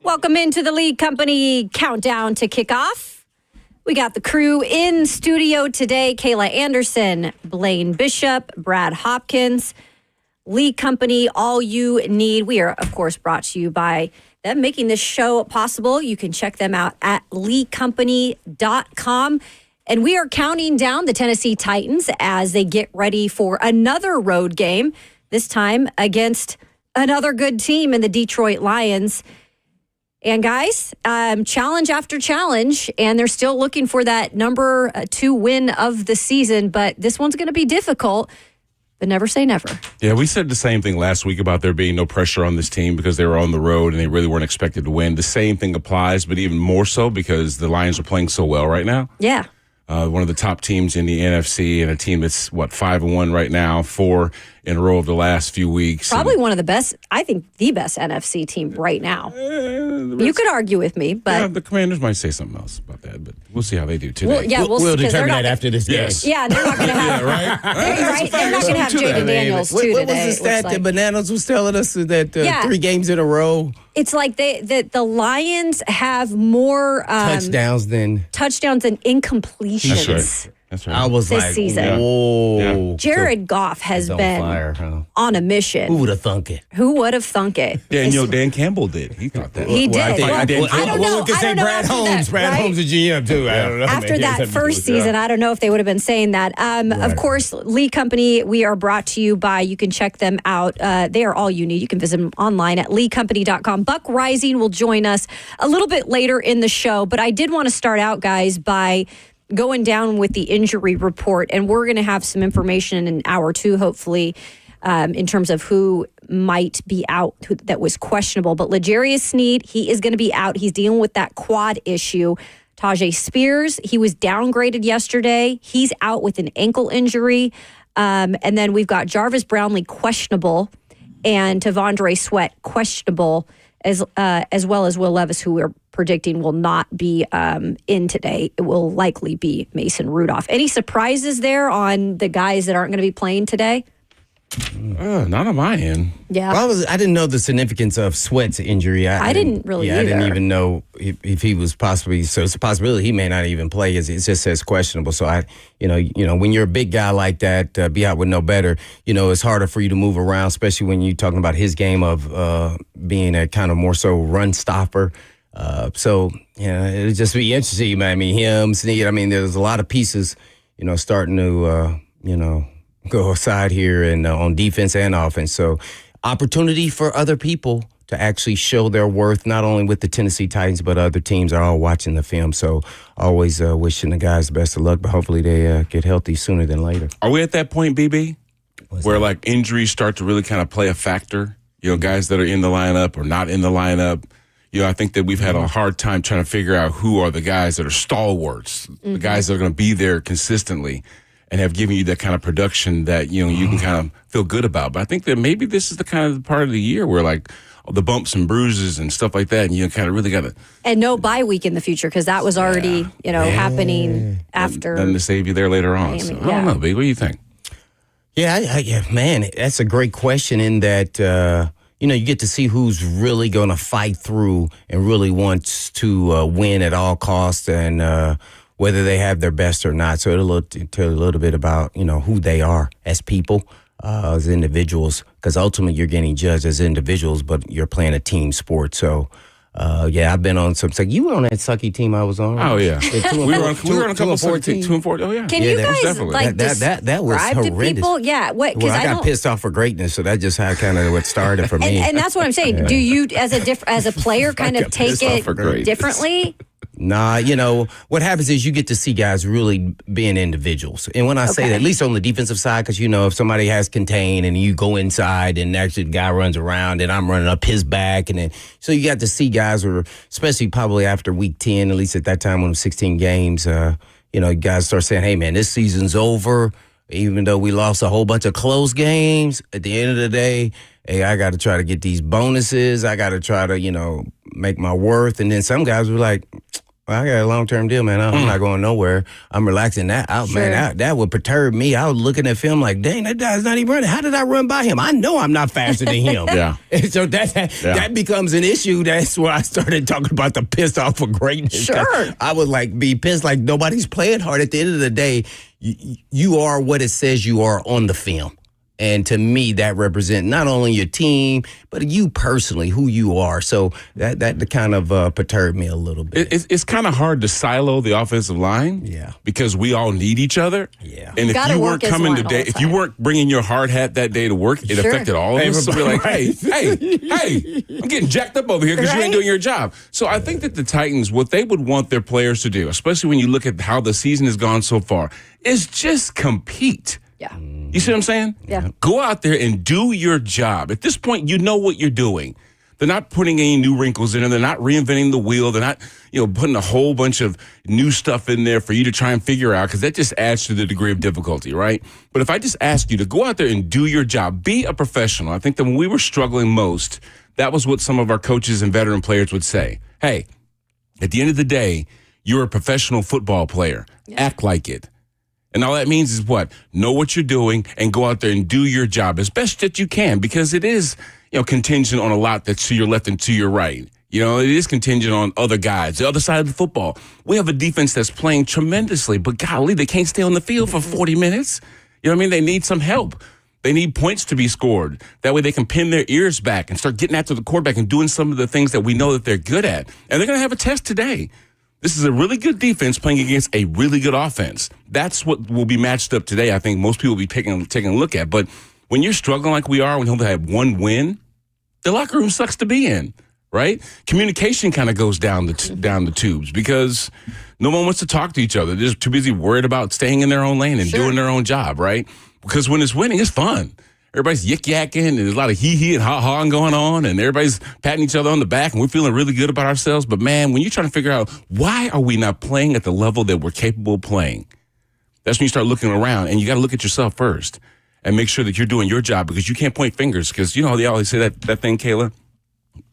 Welcome into the Lead Company Countdown to Kickoff. We got the crew in studio today. Kayla Anderson, Blaine Bishop, Brad Hopkins. Lead Company, all you need. We are, of course, brought to you by them making this show possible. You can check them out at leadcompany.com. And we are counting down the Tennessee Titans as they get ready for another road game, this time against another good team in the Detroit Lions. And guys, challenge after challenge, and they're still looking for that number 2 win of the season. But this one's going to be difficult, but never say never. Yeah, we said the same thing last week about there being no pressure on this team because they were on the road and they really weren't expected to win. The same thing applies, but even more so because the Lions are playing so well right now. Yeah. One of the top teams in the NFC and a team that's, 5-1 right now, 4 in a row of the last few weeks. Probably one of the best, I think the best NFC team right now. You could argue with me, but... Yeah, the Commanders might say something else about that, but we'll see how they do today. We'll determine that after this game. Yes. Yeah, they're not going to have... right? They're not going to have Jaden Daniels, too, What today. was the stat that Bananas was telling us that 3 games in a row? It's like the Lions have more... touchdowns than incompletions. That's right. I was this like, season. whoa. Jared Goff has been on a mission. Who would have thunk it? Who would have thunk it? Yeah, Dan Campbell did. He thought that. He did. I don't know. We could say Brad Holmes. Brad Holmes is GM, too. I don't know. After that first season, I don't know if they would have been saying that. Of course, Lead Company, we are brought to you by, you can check them out. They are all you need. You can visit them online at leadcompany.com. Buck Rising will join us a little bit later in the show, but I did want to start out, guys, by going down with the injury report, and we're going to have some information in an hour or two, hopefully, in terms of who might be out that was questionable. But L'Jarius Sneed, he is going to be out. He's dealing with that quad issue. Tajay Spears, he was downgraded yesterday. He's out with an ankle injury. And then we've got Jarvis Brownlee questionable and Tavondre Sweat questionable, as well as Will Levis, who we're predicting will not be in today. It will likely be Mason Rudolph. Any surprises there on the guys that aren't going to be playing today? Not on my end. Yeah. Well, I didn't know the significance of Sweat's injury. I didn't really either. I didn't even know if he was possibly, so it's a possibility he may not even play. It just says questionable. So when you're a big guy like that, be out with no better, it's harder for you to move around, especially when you're talking about his game of being a kind of more so run stopper. It'll just be interesting, man. I mean, him, Snead, there's a lot of pieces, starting to, go aside here and on defense and offense. So opportunity for other people to actually show their worth, not only with the Tennessee Titans, but other teams are all watching the film. So always wishing the guys the best of luck, but hopefully they get healthy sooner than later. Are we at that point, BB, where injuries start to really kind of play a factor? Guys that are in the lineup or not in the lineup. I think that we've had a hard time trying to figure out who are the guys that are stalwarts, the guys that are going to be there consistently and have given you that kind of production that, you can kind of feel good about. But I think that maybe this is the kind of part of the year where, the bumps and bruises and stuff like that, and you kind of really got to... And no bye week in the future, because that was already, happening after... Then to save you there later on. So, I don't know, B. What do you think? Yeah, man, that's a great question in that... you get to see who's really going to fight through and really wants to win at all costs and whether they have their best or not. So it'll tell you a little bit about, who they are as people, as individuals, because ultimately you're getting judged as individuals, but you're playing a team sport. So, I've been on some. You were on that sucky team I was on. Oh yeah, we were on a couple of 2 and 4. Oh yeah. Can you guys that was horrendous? People? Yeah, because I got pissed off for greatness, so that just kind of what started for me. And that's what I'm saying. Do you, as a player, kind of take it differently? Nah, what happens is you get to see guys really being individuals. And when I say that, at least on the defensive side, because, if somebody has contained and you go inside and actually the guy runs around and I'm running up his back. And then, so you got to see guys who are, especially probably after week 10, at least at that time when it was 16 games, guys start saying, hey, man, this season's over. Even though we lost a whole bunch of close games, at the end of the day, hey, I got to try to get these bonuses. I got to try to, make my worth. And then some guys were like, Well, I got a long-term deal, man. I'm not going nowhere. I'm relaxing that out, man. That would perturb me. I was looking at film like, dang, that guy's not even running. How did I run by him? I know I'm not faster than him. And so that becomes an issue. That's where I started talking about the pissed off for greatness. Sure. I would like be pissed like nobody's playing hard. At the end of the day, you are what it says you are on the film. And to me, that represents not only your team, but you personally, who you are. So that kind of perturbed me a little bit. It's kind of hard to silo the offensive line. Yeah. Because we all need each other. Yeah. And if you weren't coming today, if you weren't bringing your hard hat that day to work, it affected all of us. So we're like, hey, I'm getting jacked up over here because you ain't doing your job. So I think that the Titans, what they would want their players to do, especially when you look at how the season has gone so far, is just compete. Yeah. You see what I'm saying? Yeah. Go out there and do your job. At this point, you know what you're doing. They're not putting any new wrinkles in it. They're not reinventing the wheel. They're not, putting a whole bunch of new stuff in there for you to try and figure out, because that just adds to the degree of difficulty, right? But if I just ask you to go out there and do your job, be a professional. I think that when we were struggling most, that was what some of our coaches and veteran players would say. Hey, at the end of the day, you're a professional football player. Yeah. Act like it. And all that means is what? Know what you're doing and go out there and do your job as best that you can, because it is, contingent on a lot that's to your left and to your right. It is contingent on other guys, the other side of the football. We have a defense that's playing tremendously, but golly, they can't stay on the field for 40 minutes. You know what I mean? They need some help. They need points to be scored. That way they can pin their ears back and start getting after the quarterback and doing some of the things that we know that they're good at. And they're going to have a test today. This is a really good defense playing against a really good offense. That's what will be matched up today. I think most people will be taking a look at. But when you're struggling like we are, when you only have one win, the locker room sucks to be in, right? Communication kind of goes down the tubes because no one wants to talk to each other. They're just too busy worried about staying in their own lane and doing their own job, right? Because when it's winning, it's fun. Everybody's yik-yakking, and there's a lot of hee-hee and ha-ha going on, and everybody's patting each other on the back, and we're feeling really good about ourselves. But, man, when you're trying to figure out why are we not playing at the level that we're capable of playing, that's when you start looking around, and you got to look at yourself first and make sure that you're doing your job, because you can't point fingers. Because, they always say that thing, Kayla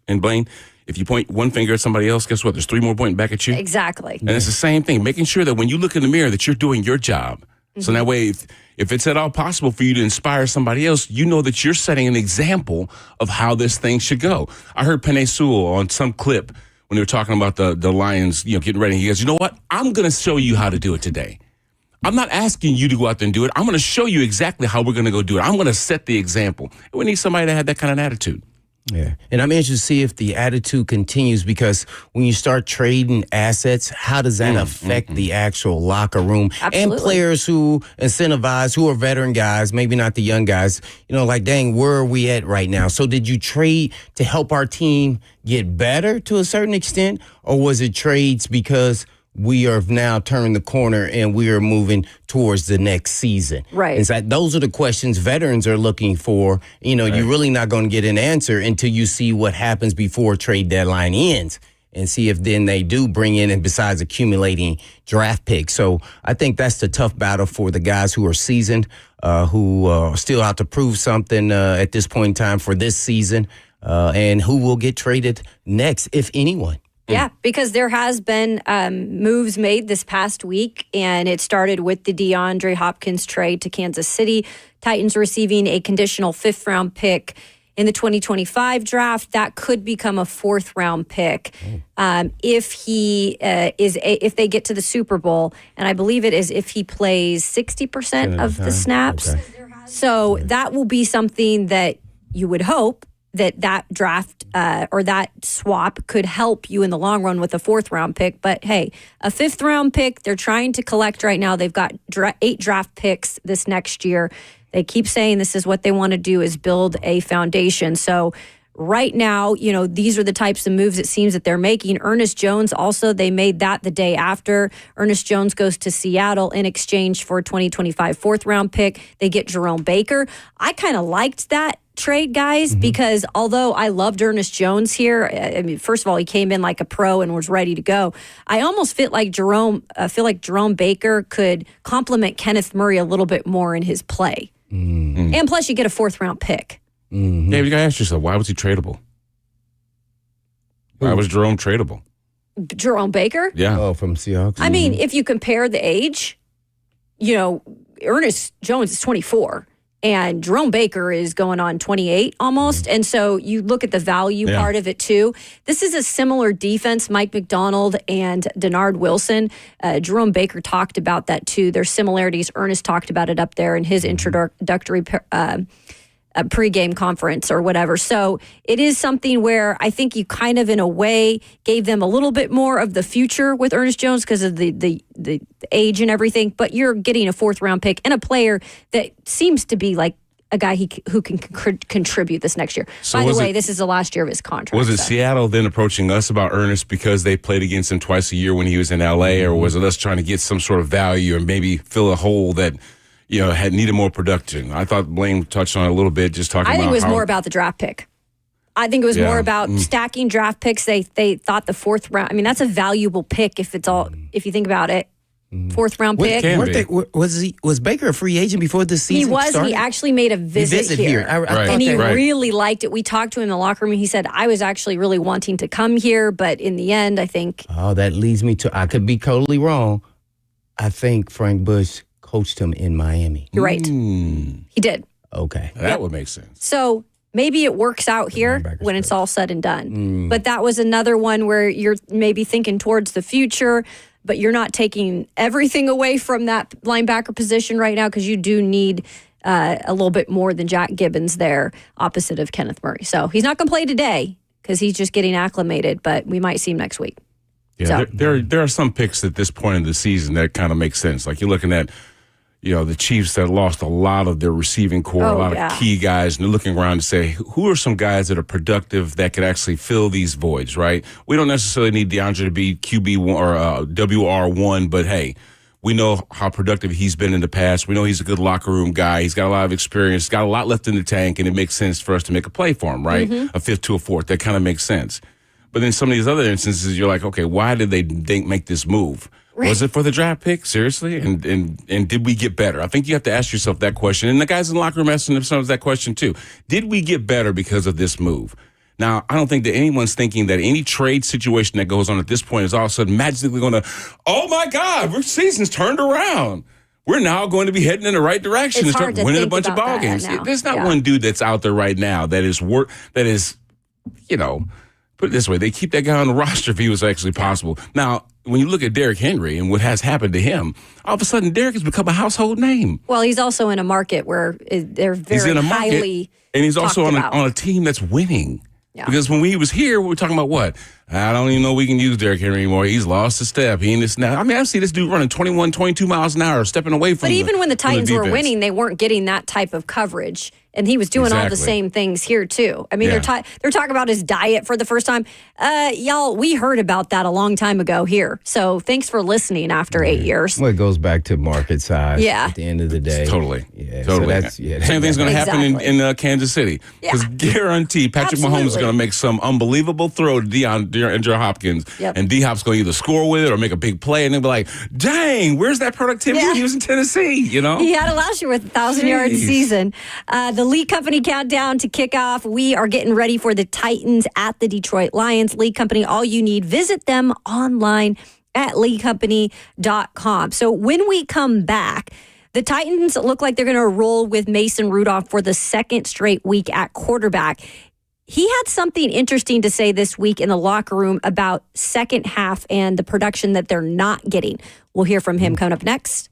and Blaine, if you point one finger at somebody else, guess what? There's three more pointing back at you. Exactly. And it's the same thing, making sure that when you look in the mirror that you're doing your job. Mm-hmm. So that way, if it's at all possible for you to inspire somebody else, you know that you're setting an example of how this thing should go. I heard Penei Sewell on some clip when they were talking about the Lions, getting ready. He goes, you know what? I'm going to show you how to do it today. I'm not asking you to go out there and do it. I'm going to show you exactly how we're going to go do it. I'm going to set the example. And we need somebody that had that kind of attitude. Yeah. And I'm interested to see if the attitude continues, because when you start trading assets, how does that affect the actual locker room? Absolutely. And players who incentivize, who are veteran guys, maybe not the young guys, like, dang, where are we at right now? So did you trade to help our team get better to a certain extent, or was it trades because we have now turned the corner and we are moving towards the next season? Right. And so those are the questions veterans are looking for. You're really not going to get an answer until you see what happens before trade deadline ends and see if then they do bring in, and besides accumulating draft picks. So I think that's the tough battle for the guys who are seasoned, who are still out to prove something at this point in time for this season, and who will get traded next, if anyone. Yeah, because there has been moves made this past week, and it started with the DeAndre Hopkins trade to Kansas City. Titans receiving a conditional 5th-round pick in the 2025 draft. That could become a 4th-round pick if if they get to the Super Bowl, and I believe it is if he plays 60% of the snaps. Okay. So that will be something that you would hope that draft or that swap could help you in the long run with a 4th-round pick. But, hey, a 5th-round pick, they're trying to collect right now. They've got 8 draft picks this next year. They keep saying this is what they want to do, is build a foundation. So right now, these are the types of moves it seems that they're making. Ernest Jones also, they made that the day after. Ernest Jones goes to Seattle in exchange for a 2025 4th-round pick. They get Jerome Baker. I kind of liked that trade, guys, because although I loved Ernest Jones here, I mean, first of all, he came in like a pro and was ready to go. I almost feel like Jerome Baker could complement Kenneth Murray a little bit more in his play. Mm-hmm. And plus, you get a 4th-round pick. Mm-hmm. Yeah, you got to ask yourself, why was he tradable? Why was Jerome tradable? Jerome Baker? Yeah. Oh, from Seahawks. I mean, if you compare the age, Ernest Jones is 24 and Jerome Baker is going on 28 almost. And so you look at the value part of it too. This is a similar defense, Mike McDonald and Denard Wilson. Jerome Baker talked about that too. There's similarities. Ernest talked about it up there in his introductory pregame conference or whatever. So it is something where I think you kind of, in a way, gave them a little bit more of the future with Ernest Jones because of the age and everything. But you're getting a 4th-round pick and a player that seems to be like a guy who can contribute this next year. So by the way, this is the last year of his contract. Was it Seattle then approaching us about Ernest because they played against him twice a year when he was in L.A., or was it us trying to get some sort of value and maybe fill a hole that had needed more production? I thought Blaine touched on it a little bit, just talking about I think it was more about the draft pick. I think it was more about stacking draft picks. They thought the 4th round. I mean, that's a valuable pick if you think about it. 4th round pick. Was Baker a free agent before this season? He was. Started? He actually made a visit here. And he really liked it. We talked to him in the locker room. And he said, I was actually really wanting to come here, but in the end, I think. Oh, that leads me to, I could be totally wrong. I think Frank Bush coached him in Miami. You're right. He did. Okay. That would make sense. So maybe it works out here when it's all said and done. But that was another one where you're maybe thinking towards the future, but you're not taking everything away from that linebacker position right now because you do need a little bit more than Jack Gibbons there opposite of Kenneth Murray. So he's not going to play today because he's just getting acclimated, but we might see him next week. Yeah, so. There are some picks at this point in the season that kind of make sense. Like you're looking at the Chiefs that lost a lot of their receiving core, a lot of key guys, and they're looking around to say, who are some guys that are productive that could actually fill these voids, right? We don't necessarily need DeAndre to be QB1 or WR1, but hey, we know how productive he's been in the past. We know he's a good locker room guy. He's got a lot of experience, got a lot left in the tank, and it makes sense for us to make a play for him, right? A 5th to a 4th, that kind of makes sense. But then some of these other instances, you're like, okay, why did they make this move? Right. Was it for the draft pick? Seriously? And did we get better? I think you have to ask yourself that question. And the guys in the locker room asking themselves that question too. Did we get better because of this move? Now, I don't think that anyone's thinking that any trade situation that goes on at this point is all of a sudden magically going to, oh my God, our season's turned around. We're now going to be heading in the right direction and start winning a bunch of ball games. There's not one dude that's out there right now that is put it this way, they keep that guy on the roster if he was actually possible. Now, when you look at Derrick Henry and what has happened to him, all of a sudden Derrick has become a household name. Well, he's also in a market where they're very highly and he's also on a team that's winning. Yeah. Because when he was here, we were talking about what? I don't even know we can use Derrick Henry anymore. He's lost a step. He ain't this now. I mean, I see this dude running 21, 22 miles an hour, stepping away from. But even when the Titans were winning, they weren't getting that type of coverage. And he was doing all the same things here, too. I mean, they're talking about his diet for the first time. Y'all, we heard about that a long time ago here. So thanks for listening after 8 years. Well, it goes back to market size at the end of the day. Totally. Yeah, totally. So same thing's going to happen in Kansas City. Because guarantee Patrick Mahomes is going to make some unbelievable throw to DeAndre Hopkins. Yep. And D-Hop's going to either score with it or make a big play. And they'll be like, dang, where's that productivity? He was in Tennessee, He had it last year with 1,000-yard season. The League Company countdown to kickoff. We are getting ready for the Titans at the Detroit Lions. League Company, all you need. Visit them online at leaguecompany.com. So when we come back, the Titans look like they're going to roll with Mason Rudolph for the second straight week at quarterback. He had something interesting to say this week in the locker room about second half and the production that they're not getting. We'll hear from him coming up next.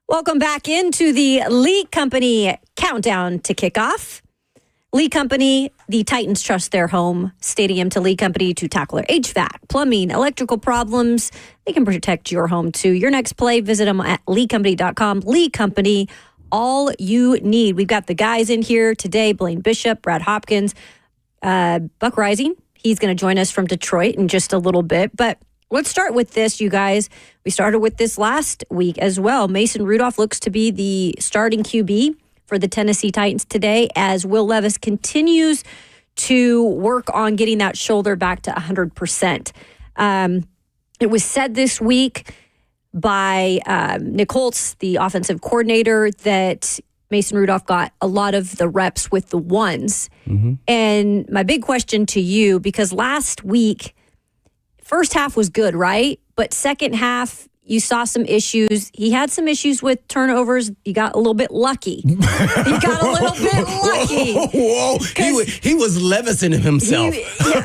Welcome back into the Lee Company countdown to kickoff. Lee Company, the Titans trust their home stadium to Lee Company to tackle their HVAC, plumbing, electrical problems. They can protect your home too. Your next play, visit them at leecompany.com. Lee Company, all you need. We've got the guys in here today, Blaine Bishop, Brad Hopkins, Buck Rising. He's going to join us from Detroit in just a little bit. But let's start with this, you guys. We started with this last week as well. Mason Rudolph looks to be the starting QB for the Tennessee Titans today as Will Levis continues to work on getting that shoulder back to 100%. It was said this week by Nick Holtz, the offensive coordinator, that Mason Rudolph got a lot of the reps with the ones. Mm-hmm. And my big question to you, because last week, first half was good, right? But second half, you saw some issues. He had some issues with turnovers. He got a little bit lucky. Whoa. He was Levising himself.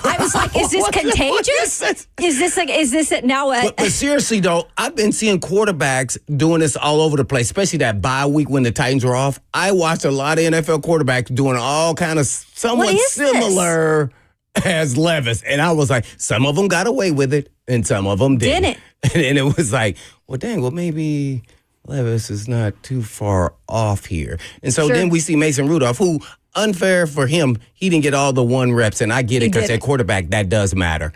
I was like, is this contagious? Is this now? But seriously, though, I've been seeing quarterbacks doing this all over the place, especially that bye week when the Titans were off. I watched a lot of NFL quarterbacks doing all kind of somewhat similar as Levis. And I was like, some of them got away with it and some of them didn't. And it was like, well, dang, well, maybe Levis is not too far off here. And so then we see Mason Rudolph, who, unfair for him, he didn't get all the one reps. And I get it because at quarterback, that does matter.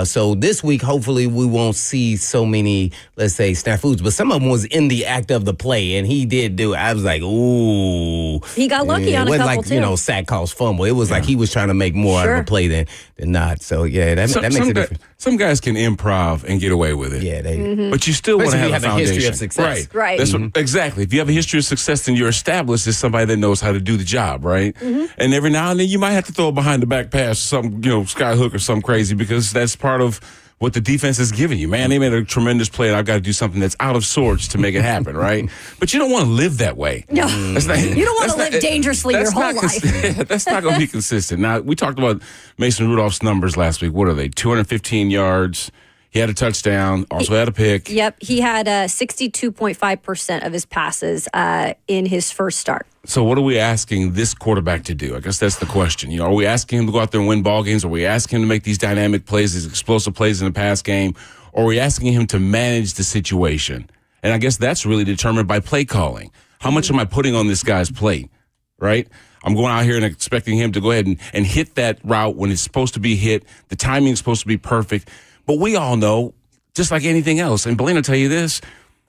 So this week, hopefully, we won't see so many, let's say, snafus. But some of them was in the act of the play, and he did do it. I was like, ooh. He got lucky on a couple, too. It wasn't like, sack calls fumble. It was like he was trying to make more out of the play than not. So, that makes a difference. Some guys can improv and get away with it. Yeah, they mm-hmm. But you still want to have a foundation. History of success. Right. That's exactly. If you have a history of success, then you're established as somebody that knows how to do the job, right? Mm-hmm. And every now and then you might have to throw a behind the back pass, something, sky hook or something crazy, because that's part of what the defense is giving you. Man, they made a tremendous play, and I've got to do something that's out of sorts to make it happen, right? But you don't want to live that way. No. You don't want to live dangerously your whole life. That's not going to be consistent. Now, we talked about Mason Rudolph's numbers last week. What are they? 215 yards. He had a touchdown, also had a pick. Yep, he had 62.5% of his passes in his first start. So what are we asking this quarterback to do? I guess that's the question. Are we asking him to go out there and win ball games? Are we asking him to make these dynamic plays, these explosive plays in the pass game? Or are we asking him to manage the situation? And I guess that's really determined by play calling. How much am I putting on this guy's plate, right? I'm going out here and expecting him to go ahead and hit that route when it's supposed to be hit. The timing is supposed to be perfect. But we all know, just like anything else, and Blaine will tell you this,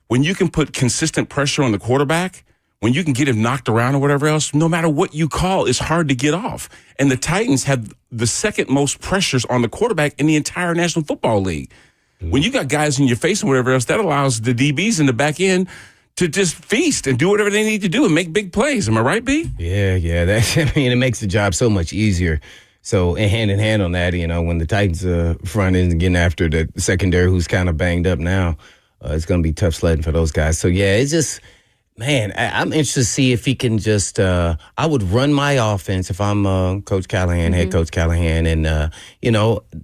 when you can put consistent pressure on the quarterback, when you can get him knocked around or whatever else, no matter what you call, it's hard to get off. And the Titans have the second most pressures on the quarterback in the entire National Football League. Mm-hmm. When you got guys in your face and whatever else, that allows the DBs in the back end to just feast and do whatever they need to do and make big plays. Am I right, B? Yeah. It makes the job so much easier. So, and hand in hand on that, when the Titans front isn't getting after the secondary, who's kind of banged up now, it's going to be tough sledding for those guys. So, it's just, man, I'm interested to see if he can just, I would run my offense if I'm Coach Callahan, head coach Callahan, and,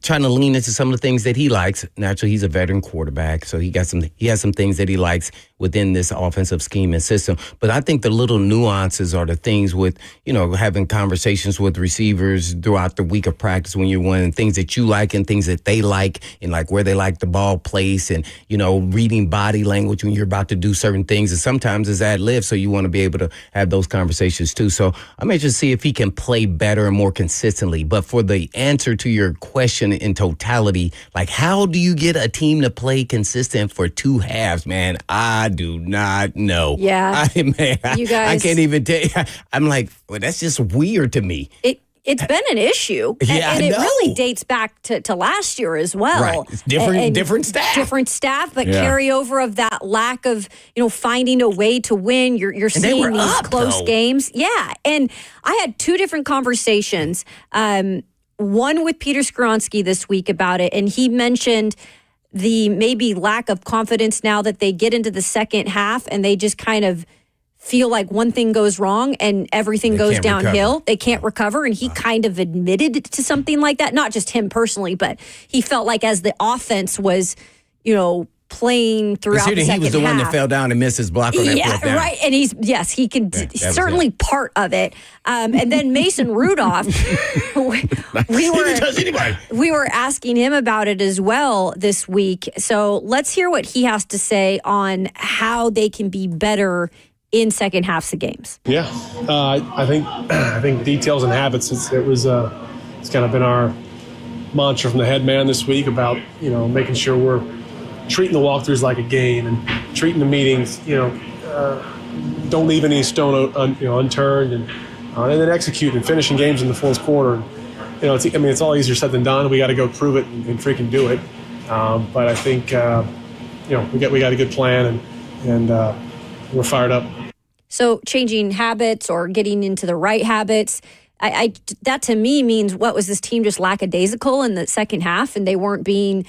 trying to lean into some of the things that he likes. Naturally, he's a veteran quarterback, so he has some things that he likes within this offensive scheme and system. But I think the little nuances are the things with, having conversations with receivers throughout the week of practice when you're winning, things that you like and things that they like, and like where they like the ball placed, and, reading body language when you're about to do certain things. And sometimes it's ad-lib, so you want to be able to have those conversations too. So I'm interested to see if he can play better and more consistently. But for the answer to your question in totality, like how do you get a team to play consistent for two halves, man? I do not know. Yeah. You guys, I can't even tell you. I'm like, well, that's just weird to me. It's been an issue. And it really dates back to last year as well. Right. It's different staff. Different staff, but carryover of that lack of, finding a way to win. You're seeing these close games. Yeah. And I had two different conversations. One with Peter Skoronsky this week about it, and he mentioned the maybe lack of confidence now that they get into the second half and they just kind of feel like one thing goes wrong and everything goes downhill. Recover. They can't recover. And he kind of admitted to something like that. Not just him personally, but he felt like as the offense was, playing throughout the second half. He was the one that fell down and missed his block on that fourth down. Right. And he can certainly part of it. And then Mason Rudolph, we were asking him about it as well this week. So let's hear what he has to say on how they can be better in second halves of games. Yeah, I think details and habits. It's kind of been our mantra from the head man this week about making sure we're treating the walkthroughs like a game and treating the meetings. Don't leave any stone unturned, and then execute and finishing games in the fourth quarter. It's all easier said than done. We got to go prove it and freaking do it. But I think we got a good plan and we're fired up. So changing habits or getting into the right habits, that to me means what was this team just lackadaisical in the second half and they weren't being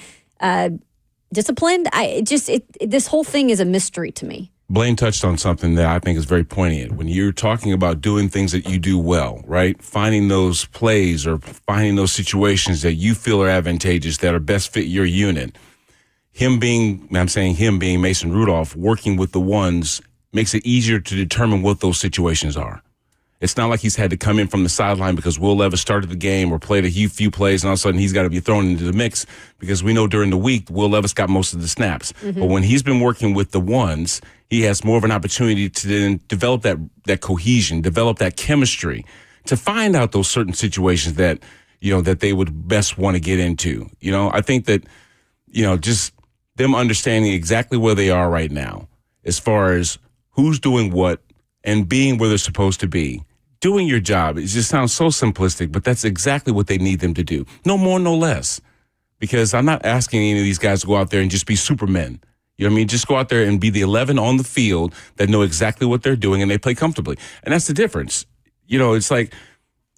disciplined? This whole thing is a mystery to me. Blaine touched on something that I think is very poignant. When you're talking about doing things that you do well, right? Finding those plays or finding those situations that you feel are advantageous, that are best fit your unit. Him being Mason Rudolph, working with the ones makes it easier to determine what those situations are. It's not like he's had to come in from the sideline because Will Levis started the game or played a few plays and all of a sudden he's got to be thrown into the mix because we know during the week Will Levis got most of the snaps. Mm-hmm. But when he's been working with the ones, he has more of an opportunity to then develop that cohesion, develop that chemistry, to find out those certain situations that they would best want to get into. I think that, just them understanding exactly where they are right now as far as who's doing what and being where they're supposed to be. Doing your job, it just sounds so simplistic, but that's exactly what they need them to do. No more, no less. Because I'm not asking any of these guys to go out there and just be supermen. You know what I mean? Just go out there and be the 11 on the field that know exactly what they're doing and they play comfortably. And that's the difference. It's like,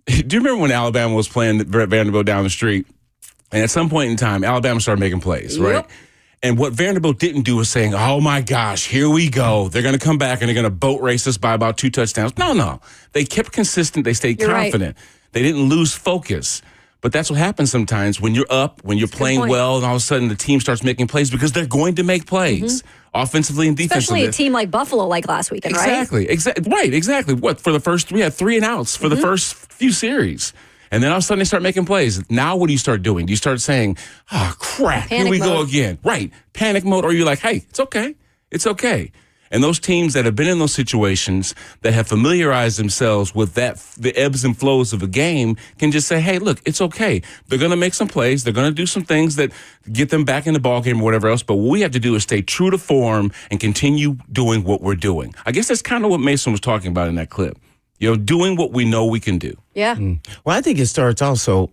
do you remember when Alabama was playing Vanderbilt down the street? And at some point in time, Alabama started making plays, right? Yep. And what Vanderbilt didn't do was saying, oh, my gosh, here we go. They're going to come back and they're going to boat race us by about 2 touchdowns. No. They kept consistent. They stayed confident. Right. They didn't lose focus. But that's what happens sometimes when you're up, when you're playing well, and all of a sudden the team starts making plays because they're going to make plays, offensively and defensively. Especially a team like Buffalo like last weekend, right? Exactly. What, for the first, we had 3 and outs for the first few series. And then all of a sudden they start making plays. Now what do you start doing? Do you start saying, oh, crap, here we go again? Right. Panic mode. Or you're like, hey, it's okay. It's okay. And those teams that have been in those situations that have familiarized themselves with the ebbs and flows of a game can just say, hey, look, it's okay. They're going to make some plays. They're going to do some things that get them back in the ballgame or whatever else. But what we have to do is stay true to form and continue doing what we're doing. I guess that's kind of what Mason was talking about in that clip. Doing what we know we can do. Yeah. Well, I think it starts also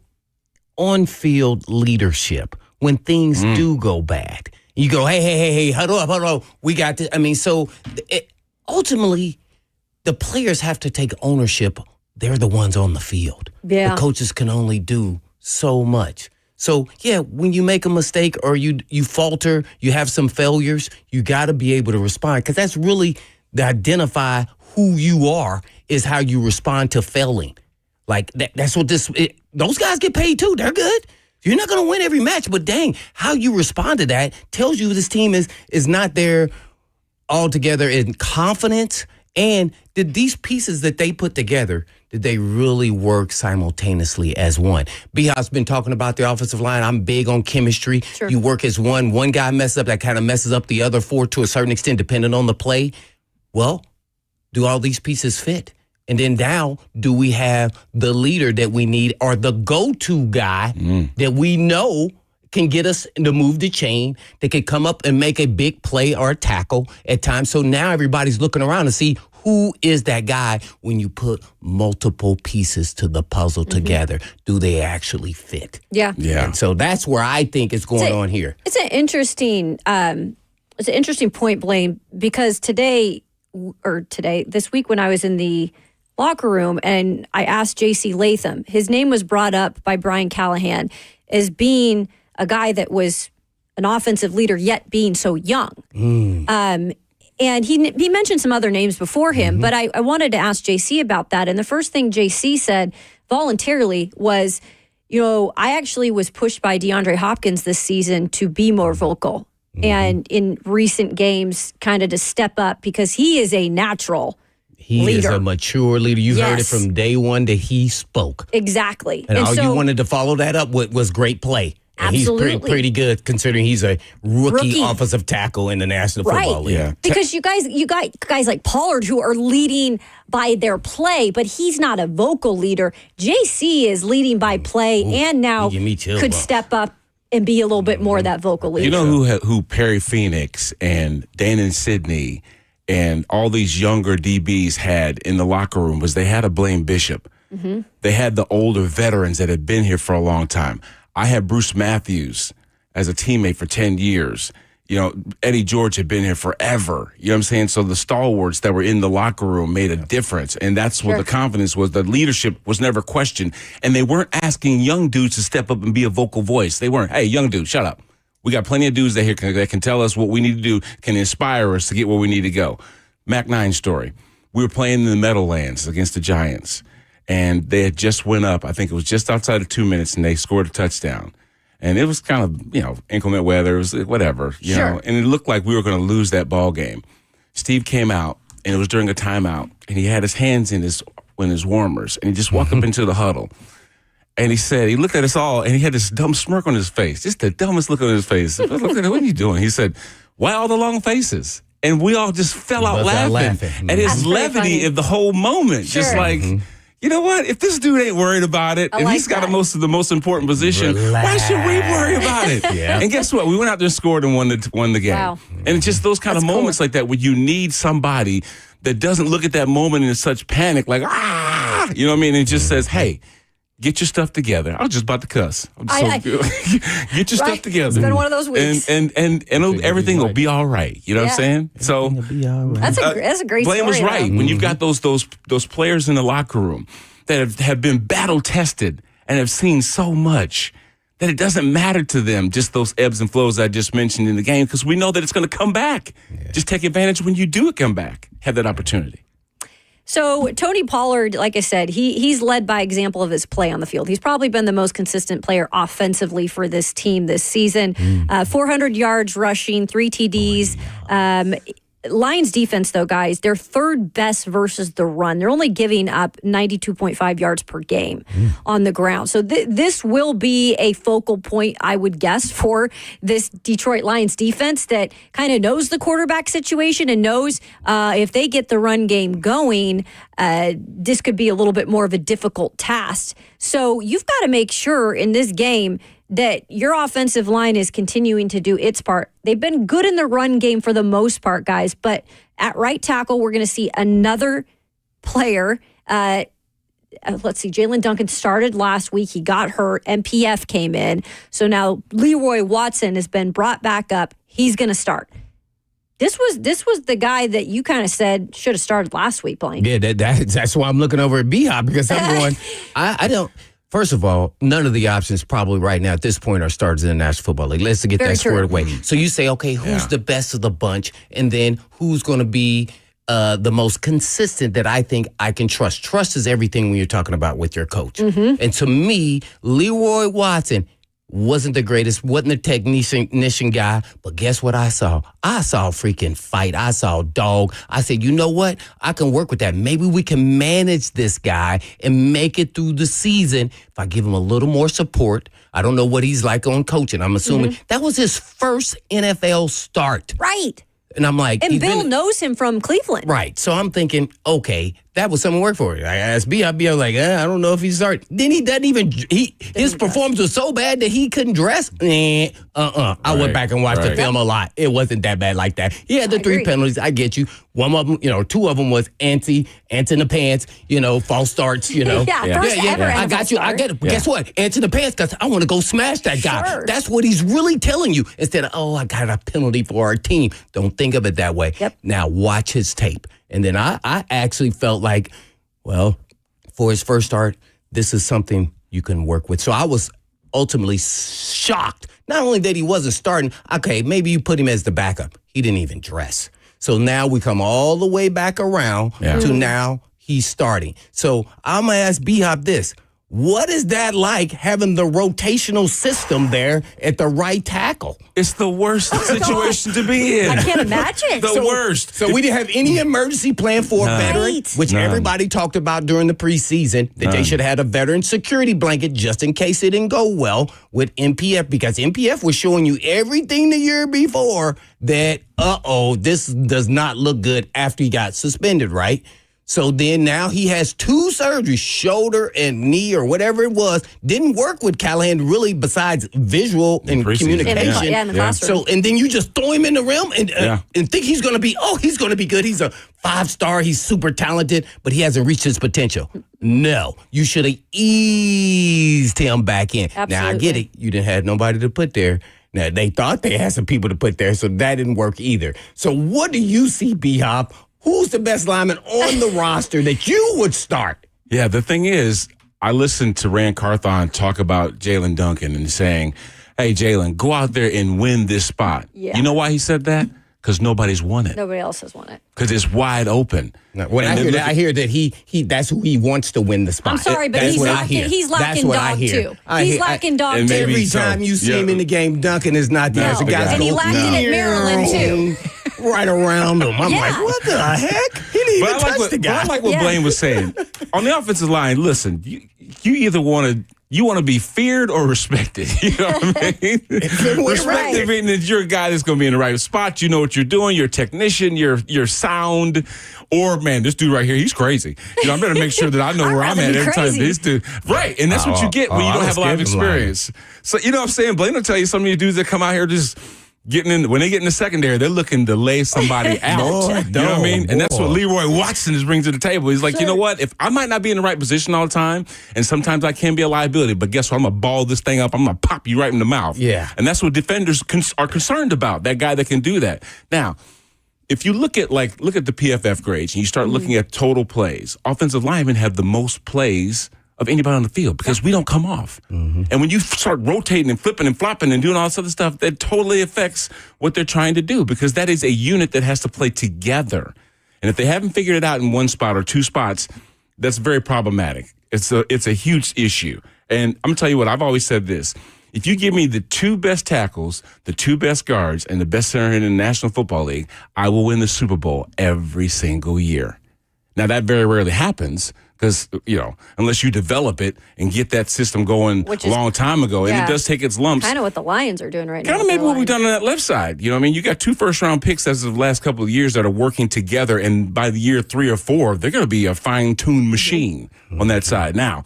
on-field leadership. When things do go bad, you go, hey, huddle up. We got this. Ultimately, the players have to take ownership. They're the ones on the field. Yeah. The coaches can only do so much. So, when you make a mistake or you falter, you have some failures, you got to be able to respond because that's really to identify who you are is how you respond to failing. Like that's what those guys get paid too. They're good. You're not going to win every match, but dang, how you respond to that tells you this team is not there all together in confidence. And did these pieces that they put together, did they really work simultaneously as one? B-Hop's been talking about the offensive line. I'm big on chemistry. Sure. You work as one. One guy messes up, that kind of messes up the other 4 to a certain extent, depending on the play. Well, do all these pieces fit? And then now, do we have the leader that we need or the go-to guy that we know can get us to move the chain, that can come up and make a big play or a tackle at times? So now everybody's looking around to see who is that guy when you put multiple pieces to the puzzle together. Do they actually fit? Yeah. And so that's where I think it's going on here. It's an interesting point, Blaine, because this week when I was in the locker room and I asked J.C. Latham, his name was brought up by Brian Callahan as being a guy that was an offensive leader yet being so young. And he mentioned some other names before him, but I wanted to ask J.C. about that. And the first thing J.C. said voluntarily was, I actually was pushed by DeAndre Hopkins this season to be more vocal and in recent games kind of to step up because he is a natural He leader. is a mature leader. You heard it from day one that he spoke. Exactly. And all you wanted to follow that up with was great play. And absolutely. he's pretty good considering he's a rookie offensive tackle in the National Football League. Yeah. Because you got guys like Pollard who are leading by their play, but he's not a vocal leader. JC is leading by play and now could step up and be a little bit more of that vocal leader. You know who Perry Phoenix and Danon Sidney and all these younger DBs had in the locker room was they had a Blaine Bishop. Mm-hmm. They had the older veterans that had been here for a long time. I had Bruce Matthews as a teammate for 10 years. You know, Eddie George had been here forever. You know what I'm saying? So the stalwarts that were in the locker room made a difference. And that's what the confidence was. The leadership was never questioned. And they weren't asking young dudes to step up and be a vocal voice. They weren't, hey, young dude, shut up. We got plenty of dudes that can tell us what we need to do, can inspire us to get where we need to go. Mac 9 story. We were playing in the Meadowlands against the Giants. And they had just went up. I think it was just outside of 2 minutes, and they scored a touchdown. And it was kind of, inclement weather. It was whatever, you know. And it looked like we were going to lose that ball game. Steve came out, and it was during a timeout, and he had his hands in his warmers, and he just walked up into the huddle. And he looked at us all, and he had this dumb smirk on his face, just the dumbest look on his face. Look at what are you doing? He said, why all the long faces? And we all just fell out laughing at his levity of the whole moment. Just like... You know what? If this dude ain't worried about it, and he's got the most important position, why should we worry about it? And guess what? We went out there and scored and won the game. Wow. And it's just those kind of moments like that where you need somebody that doesn't look at that moment in such panic, like, you know what I mean? And just says, hey, get your stuff together. I was just about to cuss. Get your stuff together. It's been one of those weeks. And everything will be all right. You know what I'm saying? So that's a great Blaine story. was right. When you've got those players in the locker room that have been battle tested and have seen so much that it doesn't matter to them, just those ebbs and flows I just mentioned in the game, because we know that it's going to come back. Yeah. Just take advantage when you do come back. Have that opportunity. So Tony Pollard, like I said, he's led by example of his play on the field. He's probably been the most consistent player offensively for this team this season. 400 yards rushing, 3 TDs. Lions defense, though, guys, they're third best versus the run. They're only giving up 92.5 yards per game on the ground. So this will be a focal point, I would guess, for this Detroit Lions defense that kind of knows the quarterback situation and knows if they get the run game going, this could be a little bit more of a difficult task. So you've got to make sure in this game that your offensive line is continuing to do its part. They've been good in the run game for the most part, guys, but at right tackle, we're going to see another player. Let's see, Jalen Duncan started last week. He got hurt. MPF came in. So now Leroy Watson has been brought back up. He's going to start. This was the guy that you kind of said should have started last week, Blaine. Yeah, that's why I'm looking over at B-Hop, because I'm going, I don't... First of all, none of the options probably right now at this point are starters in the National Football League. Let's get that squared away. So you say, okay, who's the best of the bunch? And then who's going to be the most consistent that I think I can trust? Trust is everything when you're talking about with your coach. And to me, Leroy Watson wasn't the greatest, wasn't the technician guy, but guess what I saw? I saw a freaking fight. I saw a dog. I said, you know what? I can work with that. Maybe we can manage this guy and make it through the season if I give him a little more support. I don't know what he's like on coaching. I'm assuming that was his first NFL start. Right. And I'm like... And Bill knows him from Cleveland. Right. So I'm thinking, okay, that was something work for you. I asked B, I'd be like, I don't know if he started. Then he doesn't even... His performance was so bad that he couldn't dress. I went back and watched the film a lot. It wasn't that bad like that. He had the 3 penalties. I get you. One of them, 2 of them was ants in the pants, false starts, First ever I got you. I get it. But guess what? Ants in the pants, because I want to go smash that guy. Sure. That's what he's really telling you. Instead of, I got a penalty for our team. Don't think of it that way. Yep. Now watch his tape. And then I actually felt like, well, for his first start, this is something you can work with. So I was ultimately shocked. Not only that he wasn't starting, okay, maybe you put him as the backup. He didn't even dress. So now we come all the way back around to now he's starting. So I'm going to ask B-Hop this. What is that like having the rotational system there at the right tackle? It's the worst situation to be in. I can't imagine. The worst. So we didn't have any emergency plan for a veteran, Right. which everybody talked about during the preseason, that they should have had a veteran security blanket just in case it didn't go well with MPF, because MPF was showing you everything the year before that, this does not look good after he got suspended, right? So then now he has 2 surgeries, shoulder and knee or whatever it was. Didn't work with Callahan really besides visual and communication. In the classroom. So, and then you just throw him in the rim and think he's going to be, he's going to be good. He's a 5-star. He's super talented, but he hasn't reached his potential. No, you should have eased him back in. Absolutely. Now, I get it. You didn't have nobody to put there. Now, they thought they had some people to put there, so that didn't work either. So what do you see, B-Hop? Who's the best lineman on the roster that you would start? Yeah, the thing is, I listened to Rand Carthon talk about Jalen Duncan and saying, hey, Jalen, go out there and win this spot. Yeah. You know why he said that? Because nobody's won it. Nobody else has won it. Because it's wide open. No, when I hear that he that's who he wants to win the spot. I'm sorry, but That's he's what I lacking, hear. he's That's lacking what I dog, hear. too. He's lacking dog, and too. maybe Every so. time you see him in the game, Duncan is not there. No. So guys And he go, lacked it at Maryland, too. Right around him. I'm Yeah. like, what the heck? He didn't even touch the guy. But I like what Blaine was saying. On the offensive line, listen, you either want to be feared or respected. You know what I mean? Respected meaning that you're a guy that's going to be in the right spot. You know what you're doing. You're a technician. You're sound. Or, man, this dude right here, he's crazy. You know, I better make sure that I know where I'm at every time. This dude, right? And that's what you get when you don't have a lot of experience. So, you know what I'm saying? Blaine will tell you some of you dudes that come out here just getting in. When they get in the secondary, they're looking to lay somebody out. You know what I mean? And that's what Leroy Watson is bringing to the table. He's like, you know what? If I might not be in the right position all the time, and sometimes I can be a liability, but guess what? I'm going to ball this thing up. I'm going to pop you right in the mouth. Yeah. And that's what defenders are concerned about, that guy that can do that. Now, if you look at the PFF grades and you start looking at total plays, offensive linemen have the most plays of anybody on the field because we don't come off. And when you start rotating and flipping and flopping and doing all this other stuff, that totally affects what they're trying to do, because that is a unit that has to play together. And if they haven't figured it out in one spot or 2 spots, that's very problematic. It's a huge issue. And I'm going to tell you what, I've always said this. If you give me the 2 best tackles, the 2 best guards, and the best center in the National Football League, I will win the Super Bowl every single year. Now, that very rarely happens because, unless you develop it and get that system going a long time ago, and it does take its lumps. Kind of what the Lions are doing right now. Kind of maybe what we've done on that left side. You know what I mean? You got 2 first-round picks as of the last couple of years that are working together, and by the year 3 or 4, they're going to be a fine-tuned machine on that side. Now,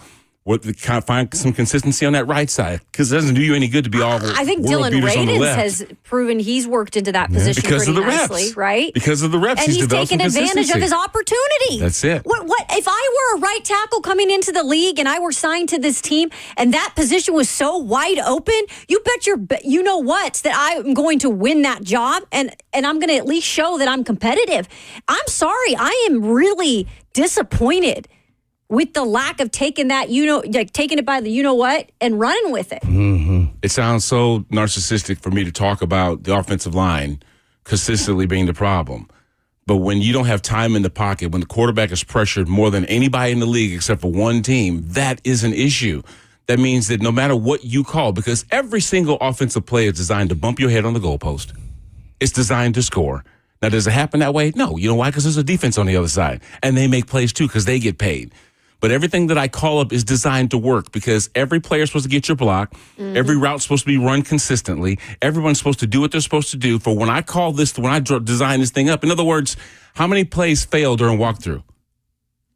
find some consistency on that right side, because it doesn't do you any good to be all I think world Dylan beaters on the Radins left. has proven he's worked into that position Because pretty of the nicely, reps. right? Because of the reps, And he's developed taken some advantage of consistency. his opportunity. That's it. What if I were a right tackle coming into the league and I were signed to this team and that position was so wide open? You bet you know what, that I'm going to win that job and I'm going to at least show that I'm competitive. I'm sorry, I am really disappointed with the lack of taking that, taking it by the you-know-what and running with it. It sounds so narcissistic for me to talk about the offensive line consistently being the problem. But when you don't have time in the pocket, when the quarterback is pressured more than anybody in the league except for one team, that is an issue. That means that no matter what you call, because every single offensive play is designed to bump your head on the goalpost. It's designed to score. Now, does it happen that way? No. You know why? Because there's a defense on the other side. And they make plays, too, because they get paid. But everything that I call up is designed to work, because every player is supposed to get your block. Every route's supposed to be run consistently. Everyone's supposed to do what they're supposed to do for when I design this thing up. In other words, how many plays fail during walkthrough?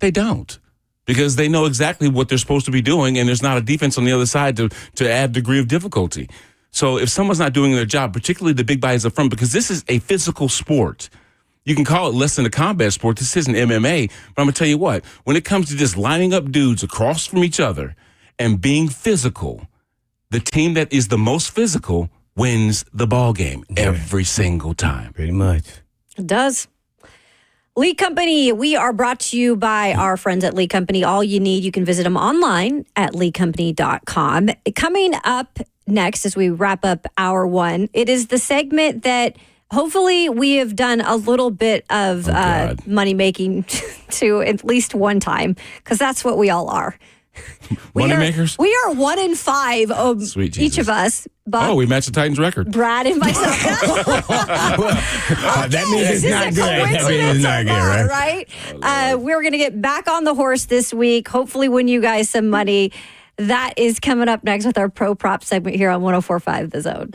They don't, because they know exactly what they're supposed to be doing, and there's not a defense on the other side to add degree of difficulty. So if someone's not doing their job, particularly the big bodies up front, because this is a physical sport. You can call it less than a combat sport. This isn't MMA. But I'm going to tell you what, when it comes to just lining up dudes across from each other and being physical, the team that is the most physical wins the ball game every single time. Pretty much. It does. Lee Company, we are brought to you by our friends at Lee Company. All you need, you can visit them online at leecompany.com. Coming up next, as we wrap up hour 1, it is the segment that hopefully we have done a little bit of money making to at least one time, because that's what we all are. Moneymakers? We are 1 in 5 of Sweet each Jesus. of us. But We matched the Titans record. Brad and myself. That means it's This not is good. a That means coincidence it's not or good, not, right? right? We're going to get back on the horse this week. Hopefully win you guys some money. That is coming up next with our Pro Prop segment here on 104.5 The Zone.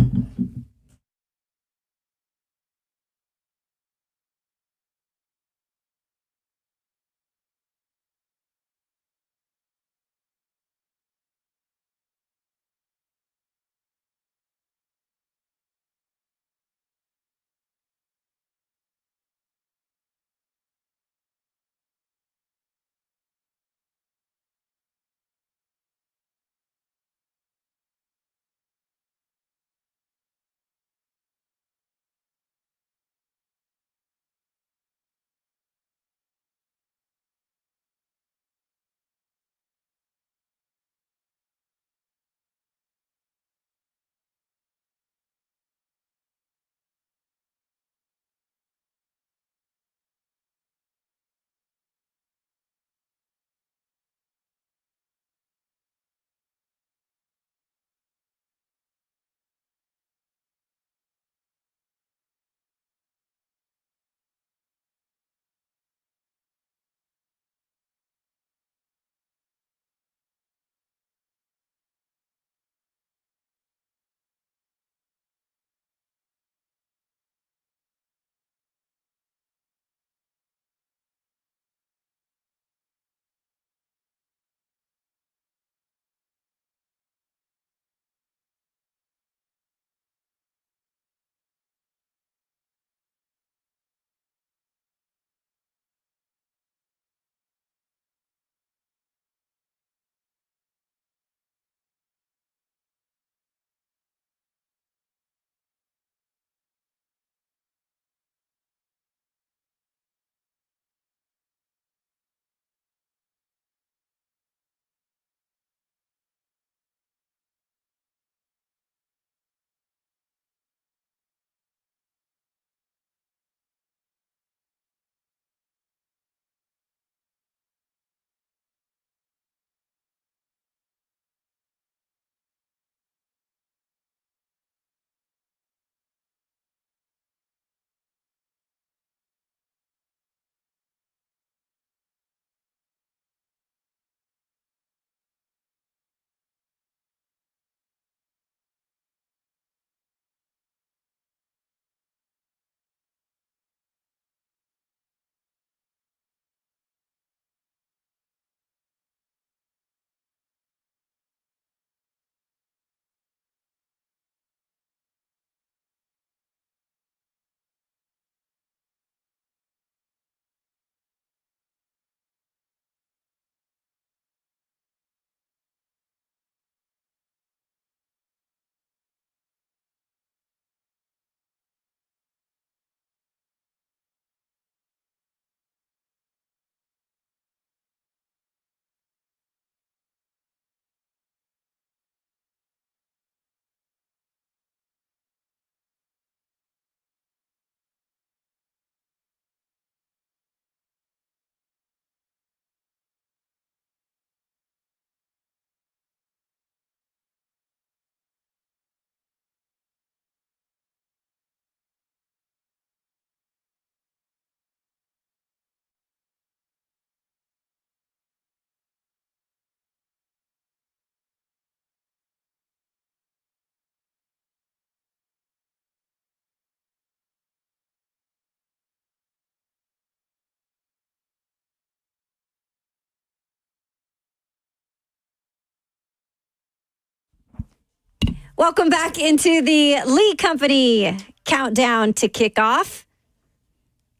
Welcome back into the Lee Company countdown to kickoff.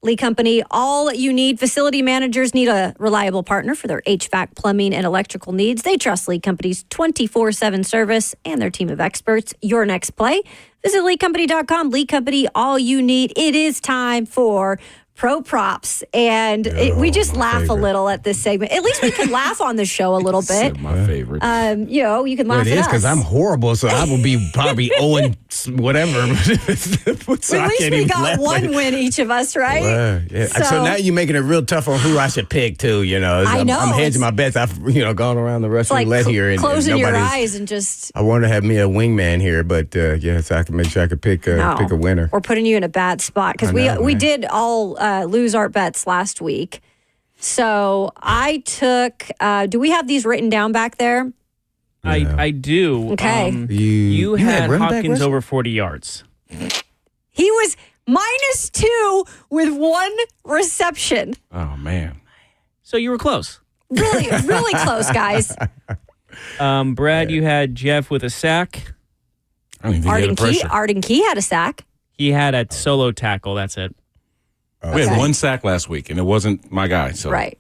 Lee Company, all you need. Facility managers need a reliable partner for their HVAC, plumbing, and electrical needs. They trust Lee Company's 24/7 service and their team of experts. Your next play, visit LeeCompany.com. Lee Company, all you need. It is time for Pro Props, and we just laugh a little at this segment. At least we can laugh on the show a little bit. My favorite. You can laugh It at is us. because I'm horrible, so I will be probably owing whatever. So at least we got one win each of us, right? Yeah. So now you're making it real tough on who I should pick too. I know. I'm hedging my bets. I've gone around the Russian roulette here and closing your eyes and just. I want to have me a wingman here, but so I can make sure I can pick a winner. We're putting you in a bad spot because we did all lose our bets last week. So I took. Do we have these written down back there? I do. Okay. You had running back, Hopkins Russ? over 40 yards. He was -2 with 1 reception. Oh, man. So you were close. Really, really close, guys. Brad, you had Jeff with a sack. I don't even think he had a pressure. Arden Key had a sack. He had a solo tackle. That's it. We had 1 sack last week, and it wasn't my guy. So. Right.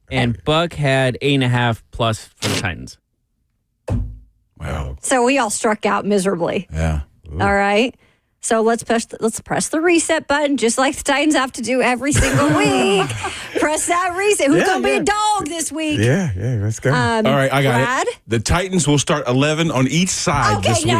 And Buck had 8.5 plus for the Titans. Wow. So we all struck out miserably. Yeah. All right. So let's press the reset button, just like the Titans have to do every single week. Press that reset. Who's going to be a dog this week? Yeah, let's go. All right, I got Brad? it. The Titans will start 11 on each side this week. No.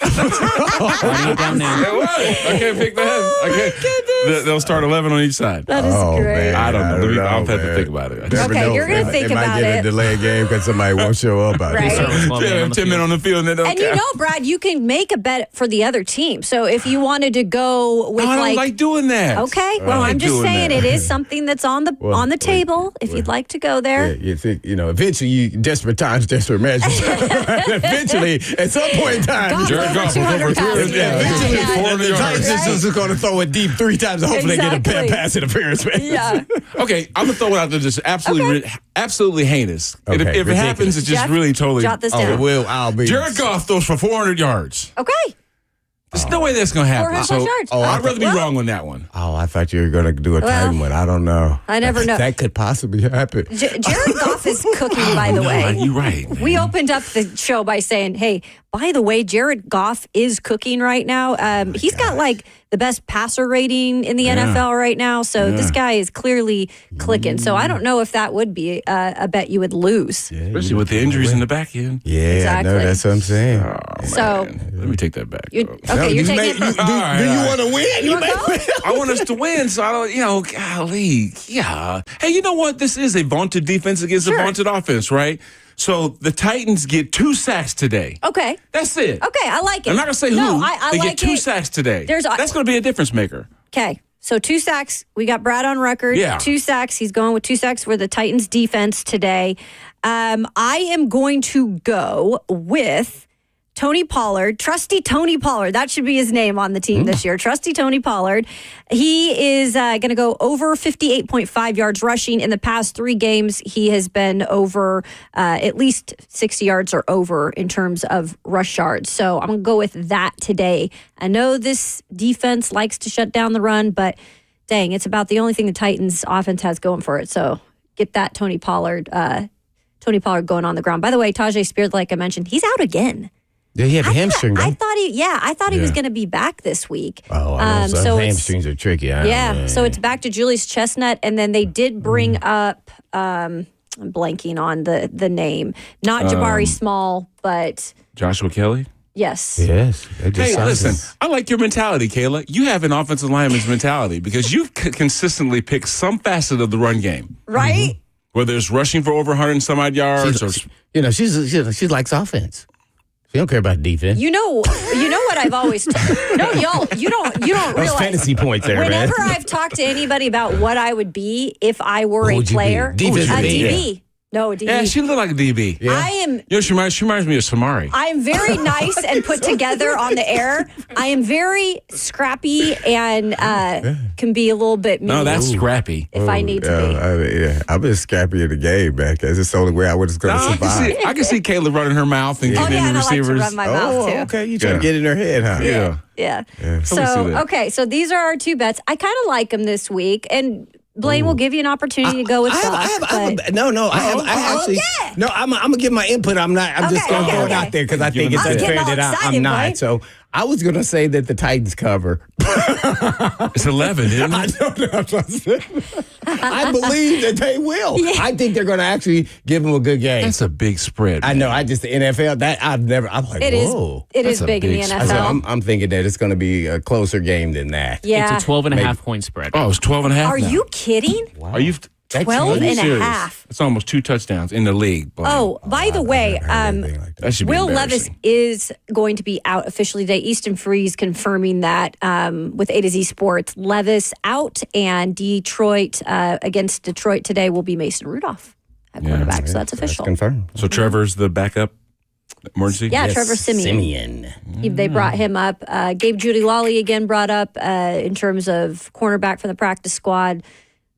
Writing it down now. I can't pick that. They'll start 11 on each side. That is great. Man, I don't know. I'll have to man. think about it. Never Okay, know. you're gonna think They might about get it. a delayed game because somebody won't show up out Right. there. Well, man, on the 10 minutes on the field, and they don't And count. Brad, you can make a bet for the other team. So if you wanted to go with I don't like doing that. okay, well, like I'm just doing saying that. it is something that's on the table if you'd like to go there. Yeah, you think, eventually desperate times, desperate measures. Eventually, at some point in time, God, Jared over Goff was 200 over passes. 300 eventually, Yeah. 400 the Titans yards. is just going to throw it deep 3 times and hopefully get a Exactly. pass interference. Yeah. Okay, I'm going to throw it out there just absolutely heinous. And Okay, if it happens, it's just Jeff, really totally. jot this down. I'll be. Jared Goff throws for 400 yards. Okay. There's no way that's going to happen. 400 yards. I'd rather be wrong on that one. Oh, I thought you were going to do a Titan one. I don't know. I never know. That could possibly happen. Jared Goff is cooking, by the way. You're right. Man. We opened up the show by saying, hey, by the way, Jared Goff is cooking right now. He's got like the best passer rating in the NFL right now. So this guy is clearly clicking. So I don't know if that would be a bet you would lose. Yeah, Especially with the injuries in the back end. Yeah, Exactly. I know. That's what I'm saying. So Let me take that back. you're You taking may- it. do you want to win? You wanna go? I want us to win, so I don't, golly, yeah. Hey, you know what? This is a vaunted defense against Sure. a vaunted offense, right? So the Titans get 2 sacks today. Okay. That's it. Okay, I like it. I'm not going to say who. No, I they like get 2 it. sacks today. There's- That's going to be a difference maker. Okay. So 2 sacks. We got Brad on record. Yeah. 2 sacks. He's going with 2 sacks for the Titans defense today. I am going to go with Tony Pollard, trusty Tony Pollard. That should be his name on the team this year. Trusty Tony Pollard. He is going to go over 58.5 yards rushing. In the past 3 games, he has been over at least 60 yards or over in terms of rush yards. So I'm going to go with that today. I know this defense likes to shut down the run, but dang, it's about the only thing the Titans offense has going for it. So get that Tony Pollard going on the ground. By the way, Tajay Spears, like I mentioned, he's out again. Yeah, he had a hamstring. I thought he was going to be back this week. Oh, I know. so it's- Hamstrings are tricky. so it's back to Julius Chestnut, and then they did bring up. I'm blanking on the name, not Jabari Small, but Joshua Kelly? yes. Yes. Hey, listen, I like your mentality, Kayla. You have an offensive lineman's mentality because you've consistently picked some facet of the run game. Right? Whether it's rushing for over 100 and some odd yards or She likes offense. She don't care about defense. You know what I've always no, y'all, you don't Those realize. fantasy points there, Whenever man. I've talked to anybody about what I would be if I were a would you be? player, Defensive a end. DB. No, a DB. Yeah, she looked like a DB. Yeah. I am. You know, she reminds me of Samari. I am very nice and put together on the air. I am very scrappy and can be a little bit mean No, that's scrappy. if I need to I've been scrappy in the game back. That's just the only way I was going to No, survive. I can see Kayla running her mouth and be. Oh getting yeah, in and the I like to receivers. run my mouth too. Okay. You trying Yeah. to get in her head, huh? Yeah. Yeah. Totally see So that. okay, so these are our 2 bets. I kind of like them this week, and Blaine will give you an opportunity to go with Buck. I'm gonna give my input. I'm just Okay, gonna okay, throw it okay. out there because I think it's I'm unfair getting all that I'm excited, not. right? So I was going to say that the Titans cover. It's 11, isn't it? I don't know. I believe that they will. Yeah. I think they're going to actually give them a good game. That's a big spread. I know. The NFL, I'm like, whoa. It is That's a big in the big NFL. spread. I'm thinking that it's going to be a closer game than that. Yeah. It's a 12.5 point spread. Oh, it's 12 and a half Are now. you kidding? Wow. Are you? 12 and a serious? half. It's almost 2 touchdowns in the league. Blaine. Oh, by the way, Anything like that. That should be Will Levis embarrassing. is going to be out officially today. Easton Freeze confirming that with A to Z Sports. Levis out, and Detroit against Detroit today will be Mason Rudolph at quarterback. So that's official. Confirmed. So Trevor's the backup emergency? Yeah, Trevor Simeon. They brought him up. Gabe Judy Lawley again brought up in terms of cornerback from the practice squad,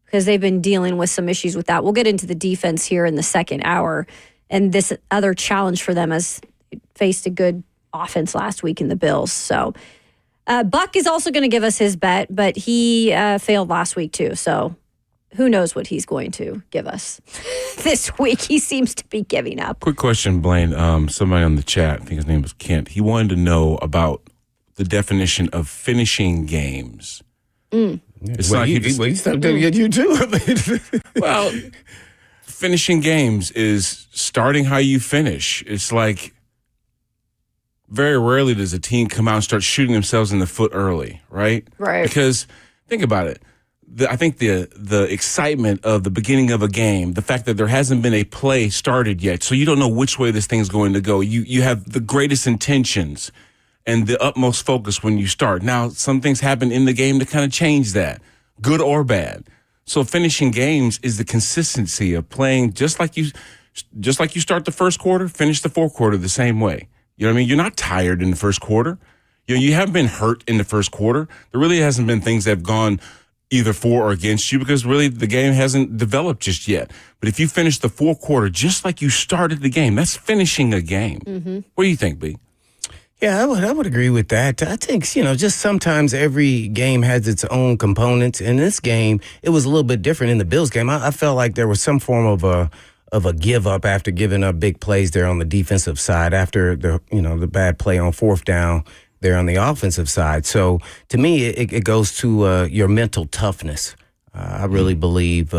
because they've been dealing with some issues with that. We'll get into the defense here in the second hour. And this other challenge for them as faced a good offense last week in the Bills. So Buck is also going to give us his bet, but he failed last week too. So who knows what he's going to give us this week. He seems to be giving up. Quick question, Blaine. Somebody on the chat, I think his name was Kent, he wanted to know about the definition of finishing games. It's Well, not you stuck there you too. well, finishing games is starting how you finish. It's like very rarely does a team come out and start shooting themselves in the foot early, right? Right. Because think about it. I think the excitement of the beginning of a game, the fact that there hasn't been a play started yet, so you don't know which way this thing's going to go. You have the greatest intentions and the utmost focus when you start. Now, some things happen in the game to kind of change that, good or bad. So finishing games is the consistency of playing just like you start the first quarter, finish the fourth quarter the same way. You know what I mean? You're not tired in the first quarter. You haven't been hurt in the first quarter. There really hasn't been things that have gone either for or against you because really the game hasn't developed just yet. But if you finish the fourth quarter just like you started the game, that's finishing a game. Mm-hmm. What do you think, B? Yeah, I would agree with that. I think, just sometimes every game has its own components. In this game, it was a little bit different. In the Bills game, I felt like there was some form of a give up after giving up big plays there on the defensive side after the bad play on fourth down there on the offensive side. So to me, it goes to your mental toughness. I really believe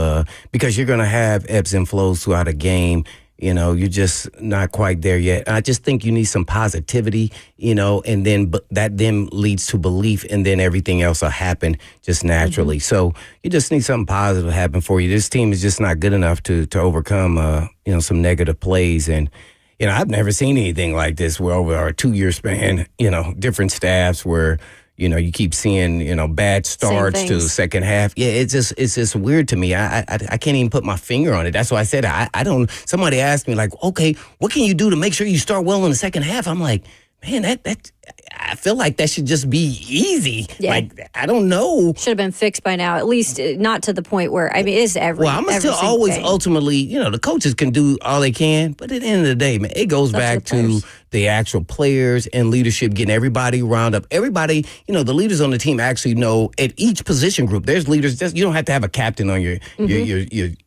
because you're going to have ebbs and flows throughout a game. You're just not quite there yet. I just think you need some positivity, and then that then leads to belief, and then everything else will happen just naturally. Mm-hmm. So you just need something positive to happen for you. This team is just not good enough to overcome, some negative plays. And, I've never seen anything like this where over our 2-year span, different staffs where, you keep seeing, bad starts to the second half. Yeah, it's just weird to me. I can't even put my finger on it. That's why I said I don't. Somebody asked me like, okay, what can you do to make sure you start well in the second half? I'm like, man, that I feel like that should just be easy. Yeah. Like, I don't know. Should have been fixed by now, at least not to the point where, it is every. Well, I'm still always game. Ultimately, the coaches can do all they can, but at the end of the day, man, it goes back to the actual players and leadership, getting everybody round up. Everybody, the leaders on the team actually know at each position group, there's leaders. You don't have to have a captain on your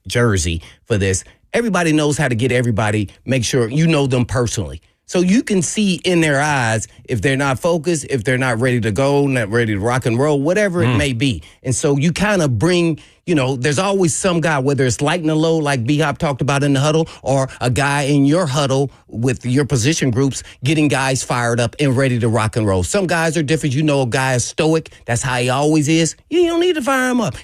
jersey for this. Everybody knows how to get everybody, make sure you know them personally. So you can see in their eyes if they're not focused, if they're not ready to go, not ready to rock and roll, whatever it may be. And so you kind of bring, there's always some guy, whether it's lighting the load like B-Hop talked about in the huddle, or a guy in your huddle with your position groups getting guys fired up and ready to rock and roll. Some guys are different. A guy is stoic. That's how he always is. You don't need to fire him up.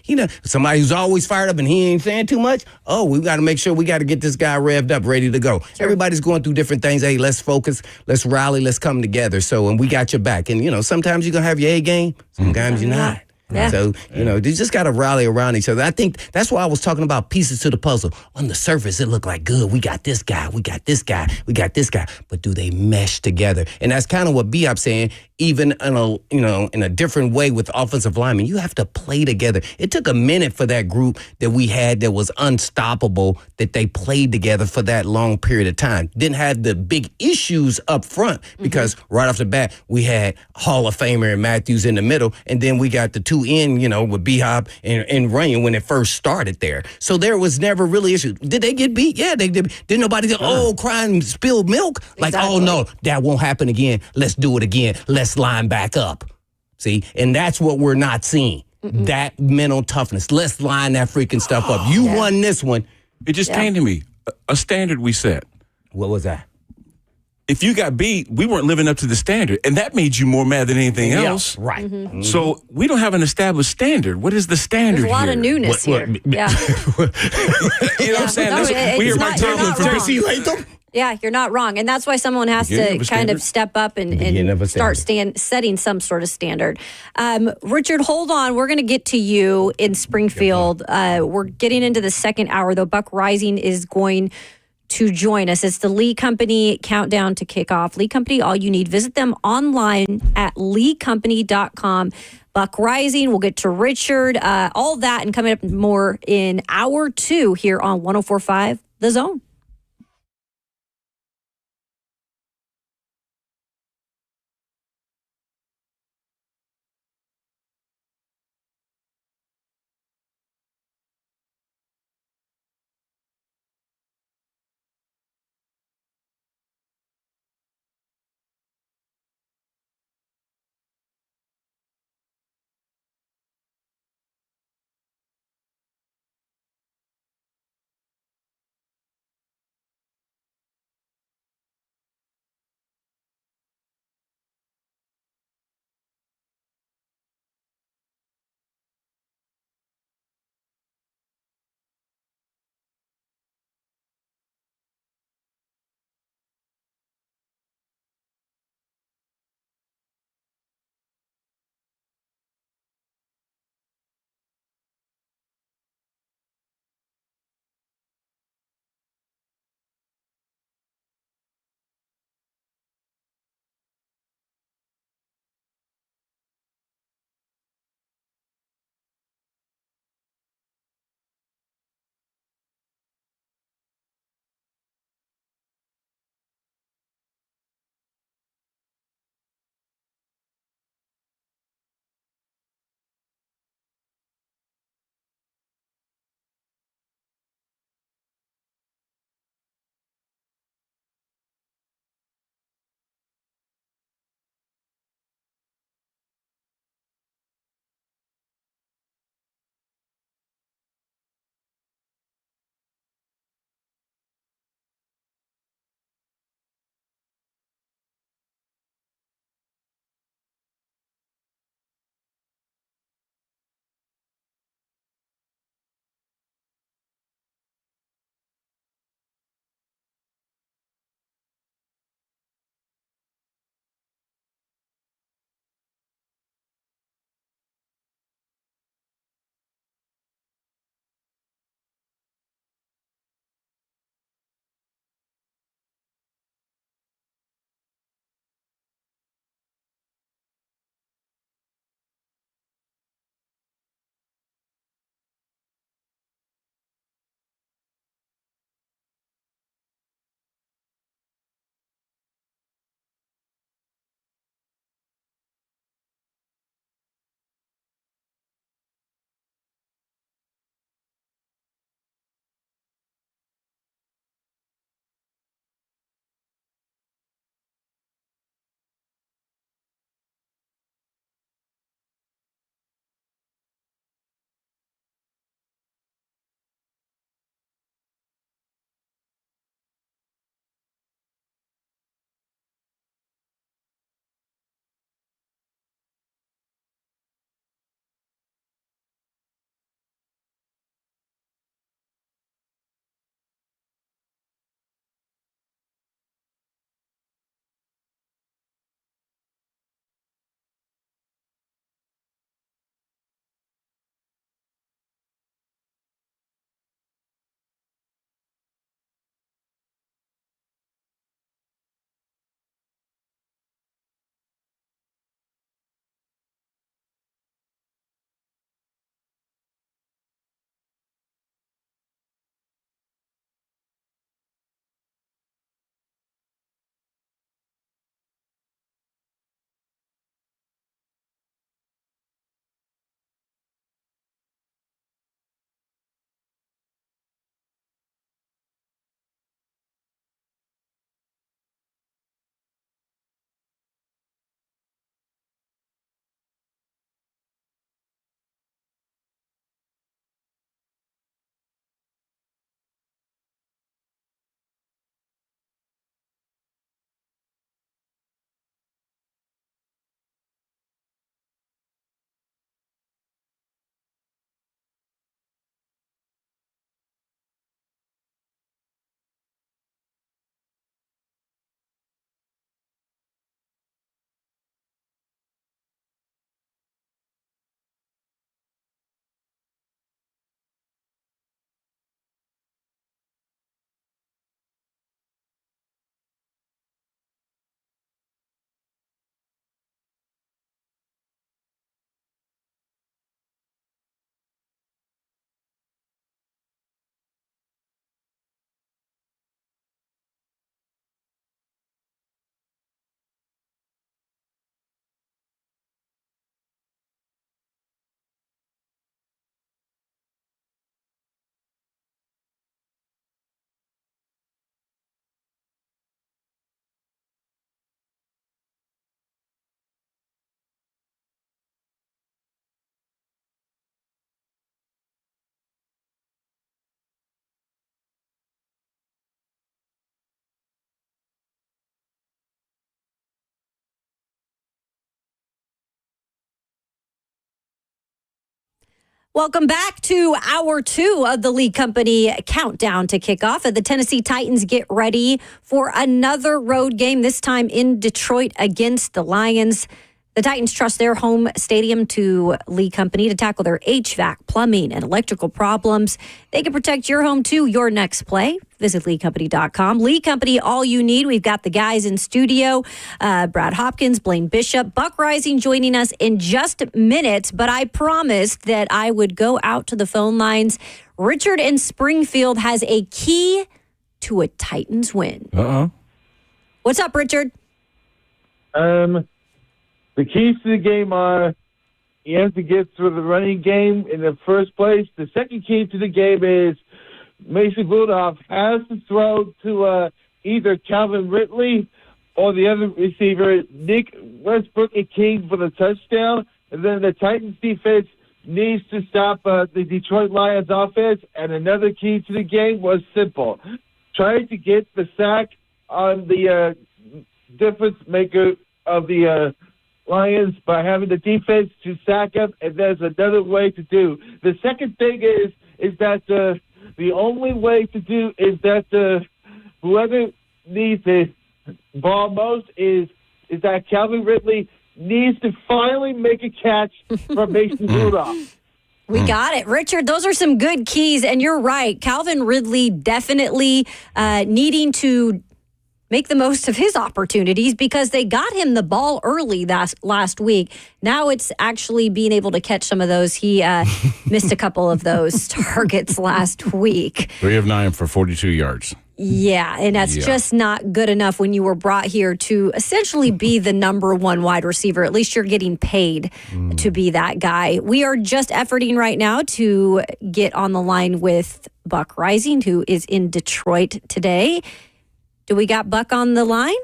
Somebody who's always fired up and he ain't saying too much. Oh, we got to make sure we got to get this guy revved up, ready to go. Sure. Everybody's going through different things. Hey, let's focus. Let's rally. Let's come together. And we got your back. And, sometimes you're going to have your A game. Sometimes you're not. Yeah. So, you just got to rally around each other. I think that's why I was talking about pieces to the puzzle. On the surface, it looked like good. We got this guy. We got this guy. We got this guy. But do they mesh together? And that's kind of what B-Hop's saying. Even in a different way with offensive linemen, you have to play together. It took a minute for that group that we had that was unstoppable, that they played together for that long period of time. Didn't have the big issues up front because right off the bat, we had Hall of Famer and Matthews in the middle, and then we got the two in, with B-Hop and Rain when it first started there. So there was never really issues. Did they get beat? Yeah, they did. Didn't nobody crying spilled milk? Like, oh no, that won't happen again. Let's do it again. Let's let's line back up. See, and that's what we're not seeing. That mental toughness. Let's line that freaking stuff up. You won this one. It just came to me. A standard we set. What was that? If you got beat, we weren't living up to the standard, and that made you more mad than anything else. Right. So we don't have an established standard. What is the standard? There's a lot here? of newness here. Yeah. You know what I'm saying? No, We hear it's Mike not- you're Tomlin not from wrong. J.C. Latham. Yeah, you're not wrong. And that's why someone has Beginning to of a kind of standard. step up Beginning of a and start standard. setting some sort of standard. Richard, hold on. We're going to get to you in Springfield. We're getting into the second hour, though. Buck Rising is going to join us. It's the Lee Company countdown to kickoff. Lee Company, all you need. Visit them online at leecompany.com. Buck Rising, we'll get to Richard, all that, and coming up more in hour 2 here on 104.5 The Zone. Welcome back to hour 2 of the Lee Company countdown to kickoff. The Tennessee Titans get ready for another road game, this time in Detroit against the Lions. The Titans trust their home stadium to Lee Company to tackle their HVAC, plumbing, and electrical problems. They can protect your home too. Your next play. Visit LeeCompany.com. Lee Company, all you need. We've got the guys in studio. Brad Hopkins, Blaine Bishop, Buck Rising joining us in just minutes. But I promised that I would go out to the phone lines. Richard in Springfield has a key to a Titans win. Uh-oh. What's up, Richard? The keys to the game are you have to get through the running game in the first place. The second key to the game is Mason Rudolph has to throw to either Calvin Ridley or the other receiver, Nick Westbrook-King, for the touchdown. And then the Titans defense needs to stop the Detroit Lions offense. And another key to the game was simple. Trying to get the sack on the difference maker of the Lions by having the defense to sack up, and there's another way to do. The second thing is that the only way to do is that whoever needs the ball most is that Calvin Ridley needs to finally make a catch from Mason Rudolph. We got it. Richard, those are some good keys, and you're right. Calvin Ridley definitely needing to make the most of his opportunities because they got him the ball early last week. Now it's actually being able to catch some of those. He missed a couple of those targets last week. 3 of 9 for 42 yards. Yeah, and that's just not good enough when you were brought here to essentially be the number 1 wide receiver. At least you're getting paid to be that guy. We are just efforting right now to get on the line with Buck Rising, who is in Detroit today. Do we got Buck on the line?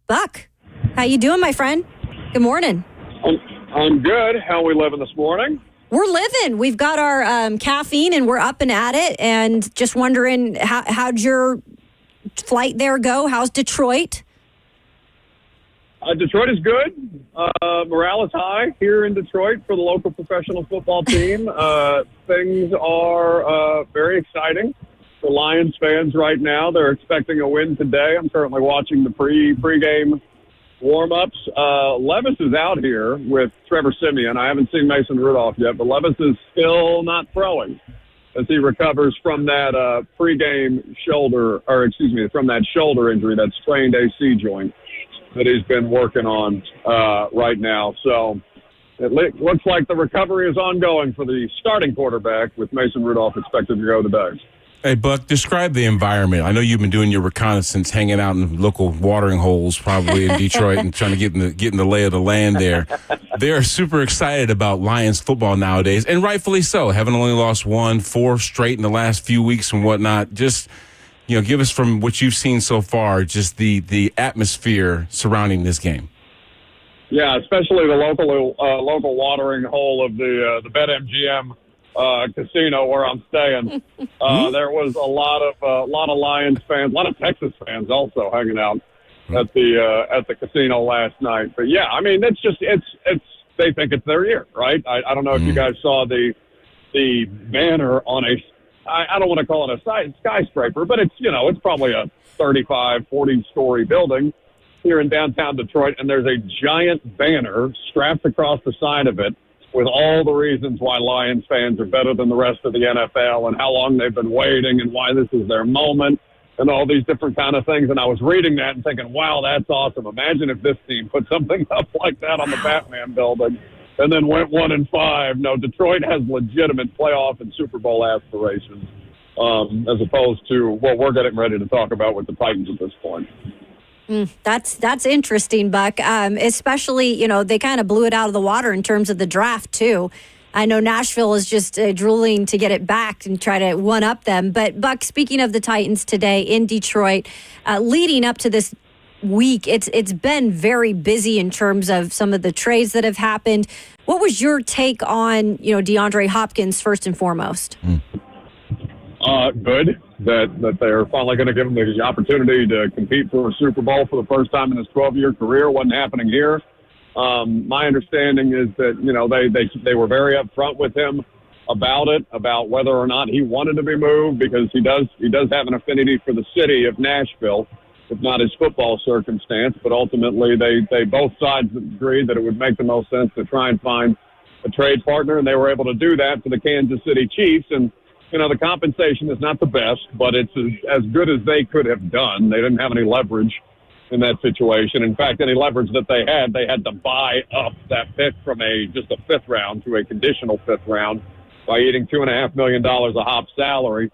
Buck, how you doing, my friend? Good morning. I'm good. How are we living this morning? We're living. We've got our caffeine, and we're up and at it. And just wondering, how'd your flight there go? How's Detroit? Detroit is good. Morale is high here in Detroit for the local professional football team. Things are very exciting. For Lions fans right now, they're expecting a win today. I'm currently watching the pregame warm-ups. Levis is out here with Trevor Siemian. I haven't seen Mason Rudolph yet, but Levis is still not throwing as he recovers from that from that shoulder injury, that strained AC joint that he's been working on right now. So it looks like the recovery is ongoing for the starting quarterback, with Mason Rudolph expected to go today. Hey, Buck, describe the environment. I know you've been doing your reconnaissance, hanging out in local watering holes probably in Detroit and trying to get in the lay of the land there. They are super excited about Lions football nowadays, and rightfully so. Having only lost 4 straight in the last few weeks and whatnot. Just, give us from what you've seen so far, just the atmosphere surrounding this game. Yeah, especially the local watering hole of the BetMGM casino where I'm staying. There was a lot of Lions fans, a lot of Texas fans also hanging out at the casino last night. But yeah, I mean, it's they think it's their year, right? I don't know if you guys saw the banner on I don't want to call it a skyscraper, but it's probably a 35, 40 story building here in downtown Detroit, and there's a giant banner strapped across the side of it with all the reasons why Lions fans are better than the rest of the NFL and how long they've been waiting and why this is their moment and all these different kind of things. And I was reading that and thinking, wow, that's awesome. Imagine if this team put something up like that on the Batman building and then went 1-5. No, Detroit has legitimate playoff and Super Bowl aspirations, as opposed to what we're getting ready to talk about with the Titans at this point. That's interesting, Buck. Especially, they kind of blew it out of the water in terms of the draft, too. I know Nashville is just drooling to get it back and try to one-up them. But, Buck, speaking of the Titans today in Detroit, leading up to this week, it's been very busy in terms of some of the trades that have happened. What was your take on, DeAndre Hopkins first and foremost? Good that they're finally going to give him the opportunity to compete for a Super Bowl for the first time in his 12-year career. Wasn't happening here. My understanding is that they were very upfront with him about it, about whether or not he wanted to be moved, because he does have an affinity for the city of Nashville, if not his football circumstance. But ultimately, they both sides agreed that it would make the most sense to try and find a trade partner, and they were able to do that for the Kansas City Chiefs. And the compensation is not the best, but it's as good as they could have done. They didn't have any leverage in that situation. In fact, any leverage that they had to buy up that pick from just a fifth round to a conditional fifth round by eating $2.5 million a hop salary.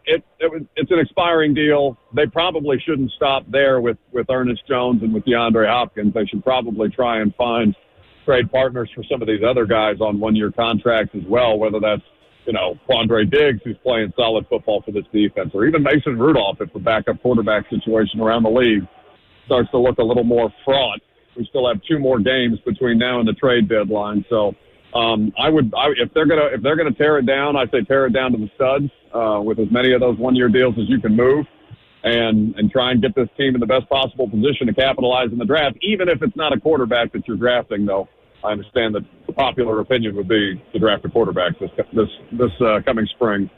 It's an expiring deal. They probably shouldn't stop there with Ernest Jones and with DeAndre Hopkins. They should probably try and find trade partners for some of these other guys on one-year contracts as well, whether that's Quandre Diggs, who's playing solid football for this defense, or even Mason Rudolph if the backup quarterback situation around the league starts to look a little more fraught. We still have 2 more games between now and the trade deadline. So if they're gonna tear it down, I say tear it down to the studs with as many of those one-year deals as you can move, and try and get this team in the best possible position to capitalize in the draft, even if it's not a quarterback that you're drafting, though. I understand that the popular opinion would be to draft a quarterback this coming spring.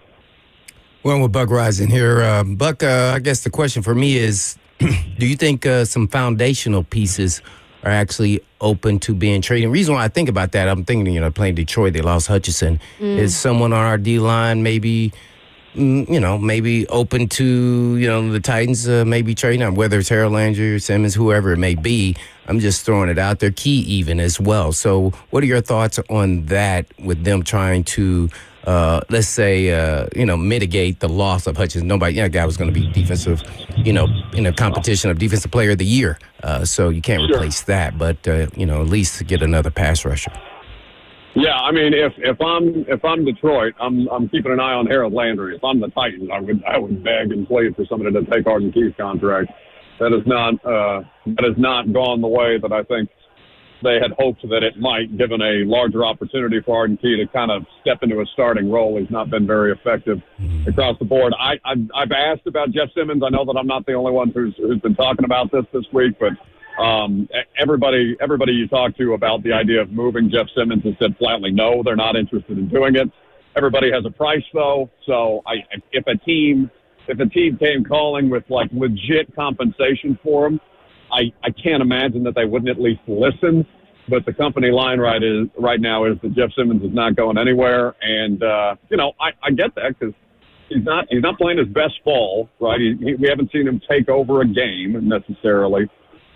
Well, with Buck Rising here. Buck, I guess the question for me is, do you think some foundational pieces are actually open to being traded? The reason why I think about that, I'm thinking, playing Detroit, they lost Hutchinson. Is someone on our D-line maybe open to, the Titans maybe trading them, whether it's Harold Landry, Simmons, whoever it may be. I'm just throwing it out there. Key even as well. So what are your thoughts on that with them trying to, let's say, mitigate the loss of Hutchinson? That guy was going to be defensive, in a competition of Defensive Player of the Year. So you can't replace that, but, at least get another pass rusher. Yeah, I mean, if I'm Detroit, I'm keeping an eye on Harold Landry. If I'm the Titans, I would beg and plead for somebody to take Arden Key's contract. That has not gone the way that I think they had hoped that it might, given a larger opportunity for Arden Key to kind of step into a starting role. He's not been very effective across the board. I've asked about Jeff Simmons. I know that I'm not the only one who's been talking about this week, but everybody you talk to about the idea of moving Jeff Simmons has said flatly no, they're not interested in doing it. Everybody has a price though, so if a team came calling with like legit compensation for him, I can't imagine that they wouldn't at least listen. But the company line right now is that Jeff Simmons is not going anywhere, and I get that because he's not playing his best ball, right? We haven't seen him take over a game necessarily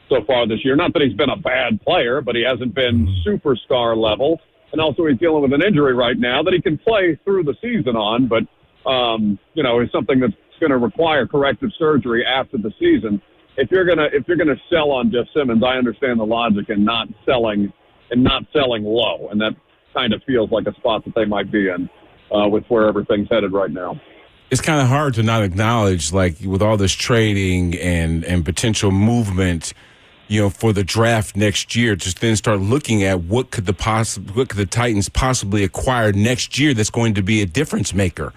so far this year. Not that he's been a bad player, but he hasn't been superstar level. And also he's dealing with an injury right now that he can play through the season on, but, is something that's going to require corrective surgery after the season. If you're going to sell on Jeff Simmons, I understand the logic in not selling low. And that kind of feels like a spot that they might be in with where everything's headed right now. It's kind of hard to not acknowledge, like, with all this trading and potential movement, for the draft next year, just then start looking at what could the Titans possibly acquire next year that's going to be a difference maker,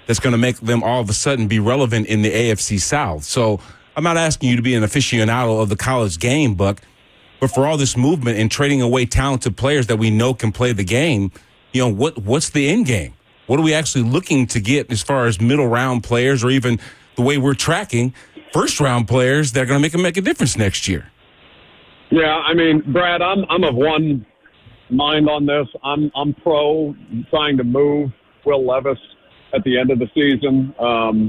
that's going to make them all of a sudden be relevant in the AFC South. So I'm not asking you to be an aficionado of the college game, Buck, but for all this movement and trading away talented players that we know can play the game, what's the end game? What are we actually looking to get as far as middle round players, or even the way we're tracking first round players that are going to make a difference next year? Yeah, I mean, Brad, I'm of one mind on this. I'm pro trying to move Will Levis at the end of the season,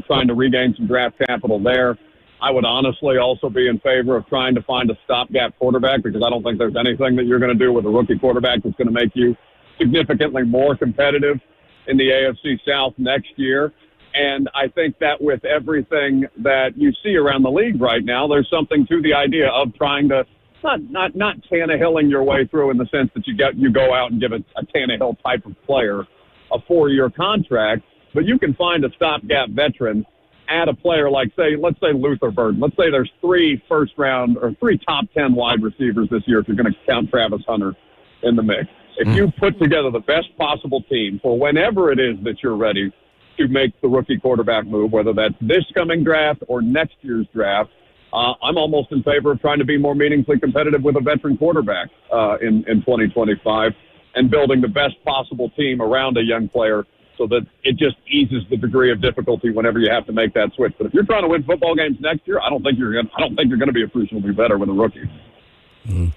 trying to regain some draft capital there. I would honestly also be in favor of trying to find a stopgap quarterback, because I don't think there's anything that you're going to do with a rookie quarterback that's going to make you significantly more competitive in the AFC South next year. And I think that with everything that you see around the league right now, there's something to the idea of trying to not Tannehilling your way through, in the sense that you go out and give a Tannehill type of player a 4-year contract, but you can find a stopgap veteran, add a player like, let's say Luther Burden. Let's say there's 3 first-round or 3 top 10 wide receivers this year, if you're going to count Travis Hunter in the mix. If you put together the best possible team for whenever it is that you're ready to make the rookie quarterback move, whether that's this coming draft or next year's draft, I'm almost in favor of trying to be more meaningfully competitive with a veteran quarterback in 2025. and building the best possible team around a young player so that it just eases the degree of difficulty whenever you have to make that switch. But if you're trying to win football games next year, I don't think you're going to be appreciably better with a rookie.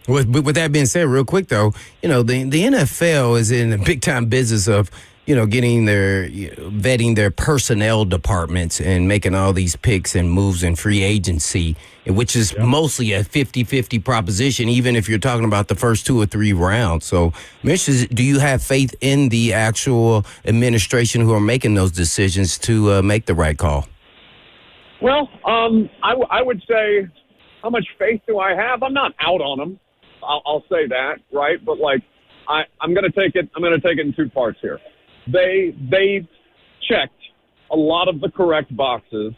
With that being said, real quick though, the NFL is in a big time business of getting vetting their personnel departments and making all these picks and moves in free agency, which is mostly a 50-50 proposition, even if you're talking about the first 2 or 3 rounds. So, Mitch, do you have faith in the actual administration who are making those decisions to make the right call? Well, I would say, how much faith do I have? I'm not out on them. I'll say that, right? But I'm going to take it in 2 parts here. They checked a lot of the correct boxes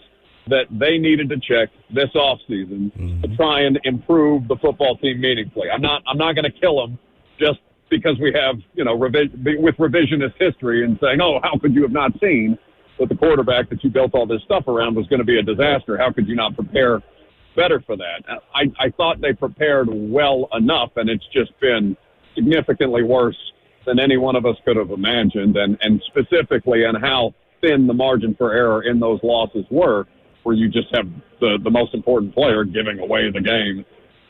that they needed to check this offseason to try and improve the football team meaningfully. I'm not going to kill them just because we have, with revisionist history and saying, oh, how could you have not seen that the quarterback that you built all this stuff around was going to be a disaster? How could you not prepare better for that? I thought they prepared well enough, and it's just been significantly worse than any one of us could have imagined, and specifically on how thin the margin for error in those losses were, where you just have the most important player giving away the game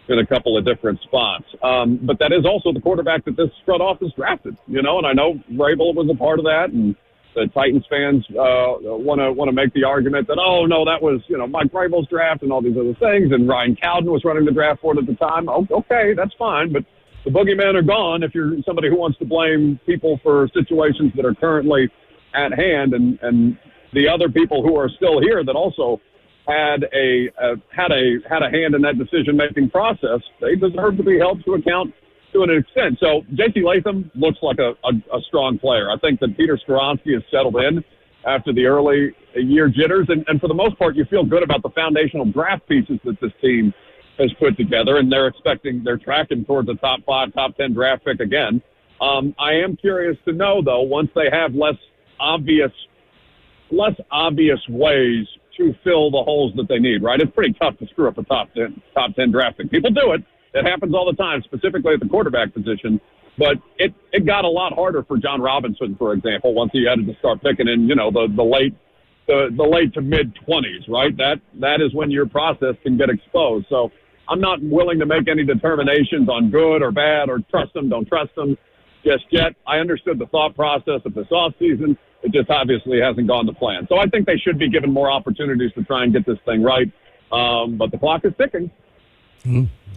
in a couple of different spots. But that is also the quarterback that this front office drafted, and I know Vrabel was a part of that, and the Titans fans want to make the argument that, oh, no, that was, Mike Vrabel's draft and all these other things, and Ryan Cowden was running the draft for it at the time. Oh, okay, that's fine, but the boogeymen are gone if you're somebody who wants to blame people for situations that are currently at hand, and the other people who are still here that also had a hand in that decision-making process, they deserve to be held to account to an extent. So J.T. Latham looks like a strong player. I think that Peter Skoronski has settled in after the early year jitters, and for the most part, you feel good about the foundational draft pieces that this team has put together, and they're tracking towards a top 5, top 10 draft pick again. I am curious to know, though, once they have less obvious ways to fill the holes that they need, right? It's pretty tough to screw up a top 10 draft pick. People do it. It happens all the time, specifically at the quarterback position. But it got a lot harder for John Robinson, for example, once he had to start picking in, the late to mid-20s, right? That is when your process can get exposed. So I'm not willing to make any determinations on good or bad or trust them, don't trust them just yet. I understood the thought process of this offseason. It just obviously hasn't gone to plan. So I think they should be given more opportunities to try and get this thing right. But the clock is ticking.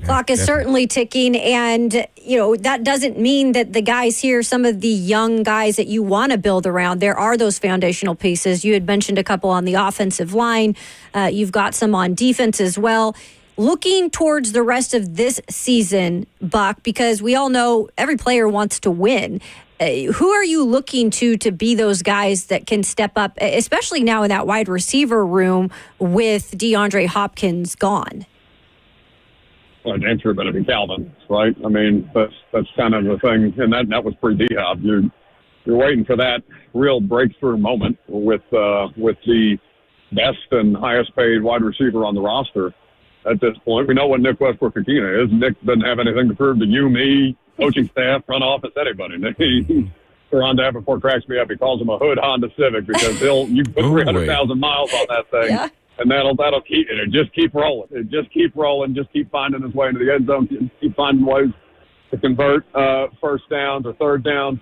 Clock is certainly ticking, and that doesn't mean that the guys here, some of the young guys that you want to build around, there are those foundational pieces. You had mentioned a couple on the offensive line. You've got some on defense as well. Looking towards the rest of this season, Buck, because we all know every player wants to win. Who are you looking to be those guys that can step up, especially now in that wide receiver room with DeAndre Hopkins gone? Well, damn sure better be Calvin, right? I mean, that's kind of the thing, and that was pre-D-Hop. You're waiting for that real breakthrough moment with the best and highest paid wide receiver on the roster at this point. We know what Nick Westbrook-Akina is. Nick doesn't have anything to prove to you, me, coaching staff, front office, anybody. Ron Davenport cracks me up. He calls him a hood Honda Civic because you put 300,000 miles on that thing. Yeah. And that'll keep it. Just keep rolling. Just keep rolling. Just keep finding his way into the end zone. Keep finding ways to convert first downs or third downs.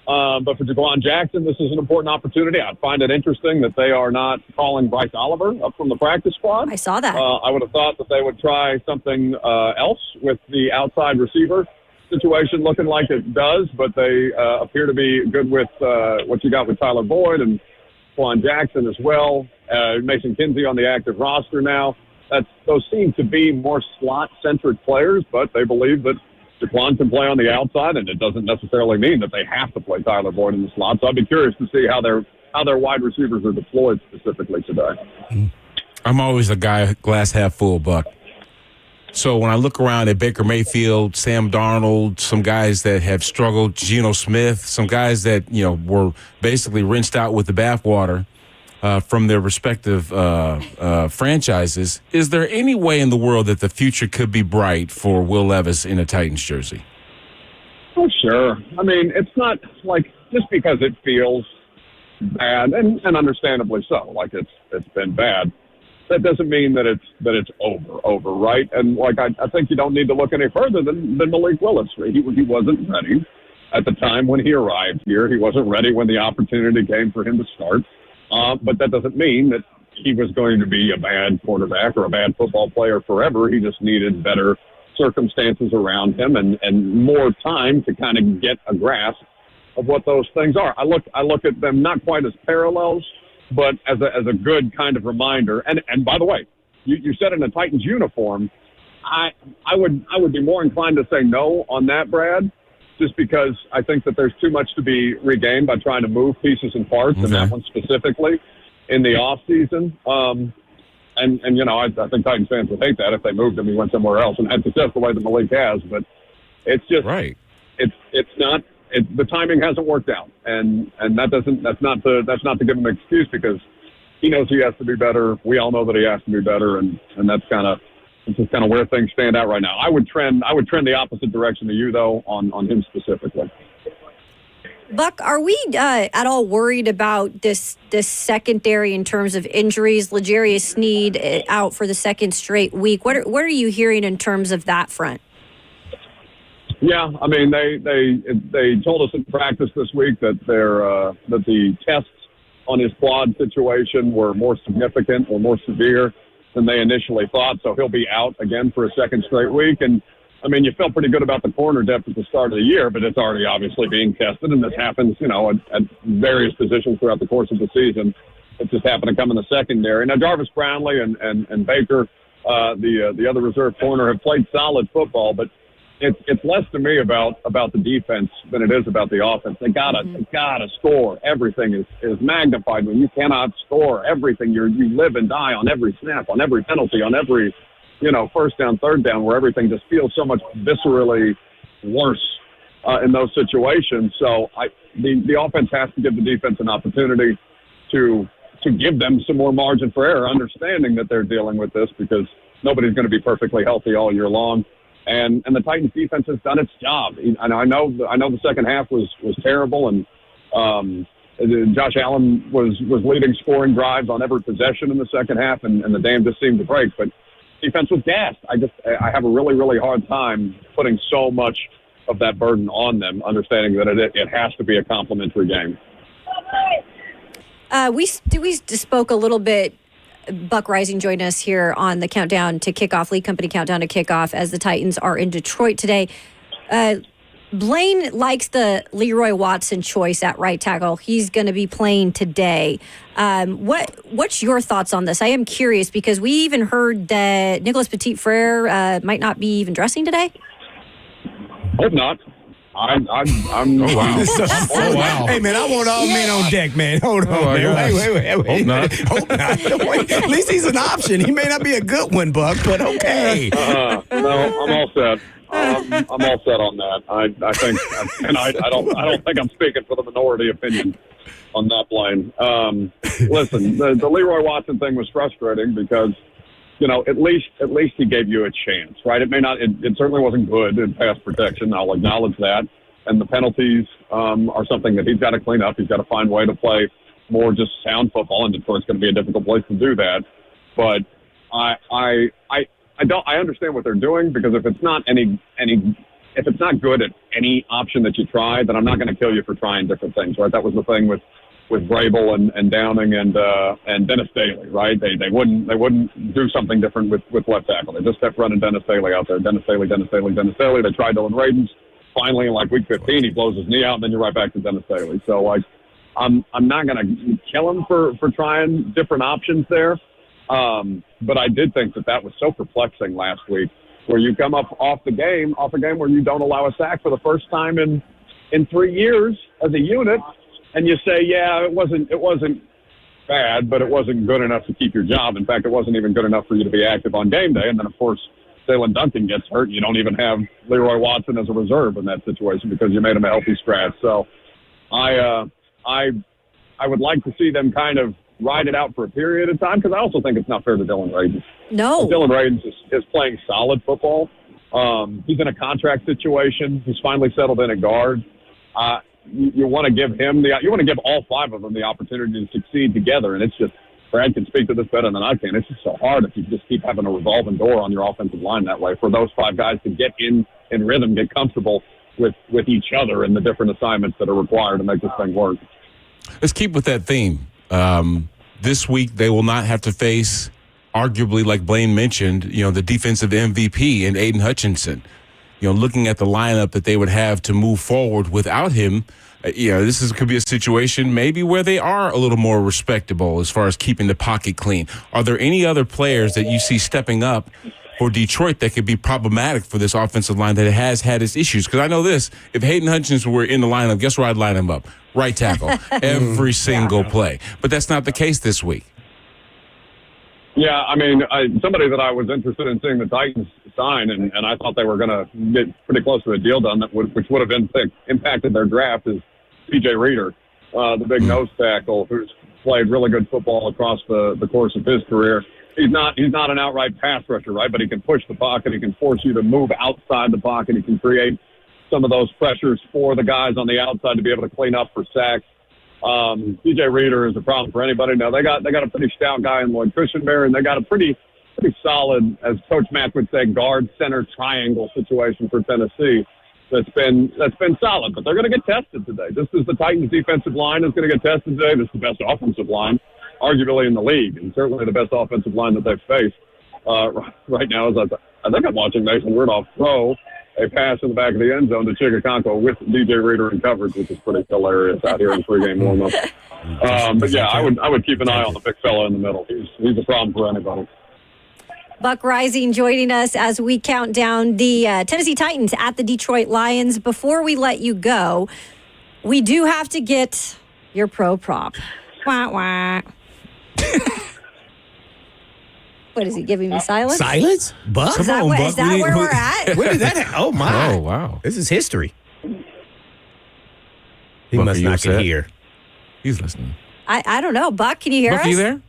But for Jaquan Jackson, this is an important opportunity. I find it interesting that they are not calling Bryce Oliver up from the practice squad. I saw that. I would have thought that they would try something else with the outside receiver situation looking like it does, but they appear to be good with what you got with Tyler Boyd and Jaquan Jackson as well. Mason Kinsey on the active roster now. Those seem to be more slot-centric players, but they believe that Jaquan can play on the outside, and it doesn't necessarily mean that they have to play Tyler Boyd in the slot. So I'd be curious to see how their wide receivers are deployed specifically today. I'm always a guy glass half full, Buck. So when I look around at Baker Mayfield, Sam Darnold, some guys that have struggled, Geno Smith, some guys that were basically rinsed out with the bathwater from their respective franchises, is there any way in the world that the future could be bright for Will Levis in a Titans jersey? Oh, sure. I mean, it's not like just because it feels bad, and understandably so, like it's been bad, that doesn't mean that it's over, right? And like I think you don't need to look any further than Malik Willis. He wasn't ready at the time when he arrived here. He wasn't ready when the opportunity came for him to start. But that doesn't mean that he was going to be a bad quarterback or a bad football player forever. He just needed better circumstances around him and more time to kind of get a grasp of what those things are. I look at them not quite as parallels, but as a good kind of reminder. And by the way, you said in a Titans uniform, I would be more inclined to say no on that, Brad, just because I think that there's too much to be regained by trying to move pieces and parts, and that one specifically in the off season. And you know, I think Titans fans would hate that if they moved him, he went somewhere else and had success the way that Malik has. But it's just right. It's not. The timing hasn't worked out, and that's not to give him an excuse, because he knows he has to be better. We all know that he has to be better, and that's just kind of where things stand out right now. I would trend the opposite direction to you, though, on him specifically. Buck, are we at all worried about this secondary in terms of injuries? L'Jarius Sneed out for the second straight week. What are you hearing in terms of that front? Yeah, I mean they told us in practice this week that that the tests on his quad situation were more significant or more severe than they initially thought. So he'll be out again for a second straight week. And I mean, you felt pretty good about the corner depth at the start of the year, but it's already obviously being tested, and this happens, you know, at various positions throughout the course of the season. It just happened to come in the secondary. Now, Jarvis Brownlee and Baker, the other reserve corner, have played solid football, but it's less to me about the defense than it is about the offense. They gotta score. Everything is magnified when you cannot score. Everything you live and die on every snap, on every penalty, on every, you know, first down, third down, where everything just feels so much viscerally worse in those situations. So the offense has to give the defense an opportunity to give them some more margin for error, understanding that they're dealing with this, because nobody's going to be perfectly healthy all year long. And the Titans defense has done its job. And I know the second half was terrible, and Josh Allen was leading scoring drives on every possession in the second half, and the dam just seemed to break. But defense was gassed. I have a really, really hard time putting so much of that burden on them, understanding that it has to be a complimentary game. We spoke a little bit. Buck Rising joined us here on the Countdown to Kickoff, League Company Countdown to Kickoff, as the Titans are in Detroit today. Blaine likes the Leroy Watson choice at right tackle. He's going to be playing today. What's your thoughts on this? I am curious, because we even heard that Nicholas Petit-Frere might not be even dressing today. Hope not. I'm oh, wow. Oh, wow. Hey, man, I want all men on deck, man. Hold on, man. Wait. Hope not. Hope not. Wait, at least he's an option. He may not be a good one, Buck, but okay. No, I'm all set. I'm all set on that. I think, and I don't think I'm speaking for the minority opinion on that, Blaine. Listen, the Leroy Watson thing was frustrating because, you know, at least he gave you a chance, right? It certainly wasn't good in pass protection. I'll acknowledge that. And the penalties are something that he's got to clean up. He's got to find a way to play more just sound football, and Detroit's going to be a difficult place to do that. But I understand what they're doing, because if it's not if it's not good at any option that you try, then I'm not going to kill you for trying different things, right? That was the thing with Vrabel and Downing and Dennis Daly, right? They wouldn't do something different with left tackle. They just kept running Dennis Daly out there. Dennis Daly. They tried Dylan Radins. Finally, in like week 15, he blows his knee out, and then you're right back to Dennis Daly. So like, I'm not going to kill him for trying different options there. But I did think that was so perplexing last week, where you come up off a game where you don't allow a sack for the first time in 3 years as a unit. And you say, yeah, it wasn't bad, but it wasn't good enough to keep your job. In fact, it wasn't even good enough for you to be active on game day. And then, of course, Jalen Duncan gets hurt, and you don't even have Leroy Watson as a reserve in that situation because you made him a healthy scratch. So I would like to see them kind of ride it out for a period of time, because I also think it's not fair to Dylan Radins. No. Dylan Radins is playing solid football, He's in a contract situation. He's finally settled in at guard. You want to give him you want to give all 5 of them the opportunity to succeed together. And it's just, Brad can speak to this better than I can. It's just so hard if you just keep having a revolving door on your offensive line that way for those 5 guys to get in rhythm, get comfortable with each other and the different assignments that are required to make this thing work. Let's keep with that theme. This week they will not have to face, arguably, like Blaine mentioned, the defensive MVP in Aiden Hutchinson. Looking at the lineup that they would have to move forward without him, this could be a situation maybe where they are a little more respectable as far as keeping the pocket clean. Are there any other players that you see stepping up for Detroit that could be problematic for this offensive line that has had its issues? Because I know this, if Hayden Hutchinson were in the lineup, guess where I'd line him up? Right tackle, every single play. But that's not the case this week. Yeah, I mean, somebody that I was interested in seeing the Titans sign, and I thought they were going to get pretty close to a deal done, which would have impacted their draft, is P.J. Reader, the big nose tackle, who's played really good football across the course of his career. He's not an outright pass rusher, right? But he can push the pocket. He can force you to move outside the pocket. He can create some of those pressures for the guys on the outside to be able to clean up for sacks. P.J. Reader is a problem for anybody. Now they got a pretty stout guy in Lloyd Cushenberry, and they got a pretty solid, as Coach Mack would say, guard center triangle situation for Tennessee. That's been solid, but they're going to get tested today. This is the Titans' defensive line is going to get tested today. This is the best offensive line, arguably in the league, and certainly the best offensive line that they've faced right now. I think I'm watching Mason Rudolph throw a pass in the back of the end zone to Chigakonko with DJ Reader in coverage, which is pretty hilarious out here in pregame warm-up. But yeah, I would keep an eye on the big fella in the middle. He's a problem for anybody. Buck Rising joining us as we count down the Tennessee Titans at the Detroit Lions. Before we let you go, we do have to get your pro prop. Wah, wah. What is he giving me? Silence? Silence? Buck? Is that where we're at? Where did that? Oh my! Oh wow! This is history. He Buck, must not can hear. He's listening. I don't know. Buck, can you hear Buck, us? you there?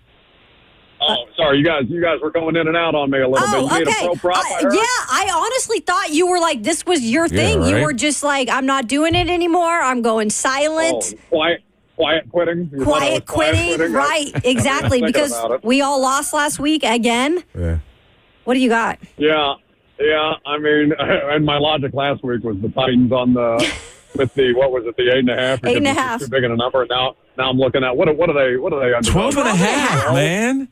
Oh, sorry, you guys were going in and out on me a little bit. You need a pro prop, I honestly thought you were like, this was your thing. right? You were just like, I'm not doing it anymore. I'm going silent. Quiet quitting. Quiet quitting. Right, exactly. Because we all lost last week again. Yeah. What do you got? Yeah. I mean, and my logic last week was the Titans on the with the what was it, the 8.5? 8.5. Too big of a number. Now I'm looking at what are they under? 12.5, man.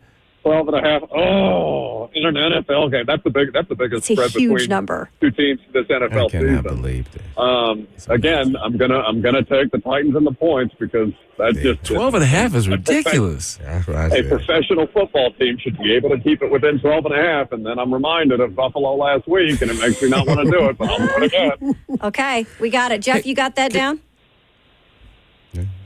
12.5. Oh, in an NFL game, that's the biggest It's a spread huge between number. two teams this NFL I cannot season. believe this. Again, I'm gonna take the Titans and the points because that's just 12.5 is ridiculous. That's what I a said. professional football team should be able to keep it within 12.5, and then I'm reminded of Buffalo last week, and it makes me not want to do it, but I'll do it again. Okay, we got it. Jeff, you got that down?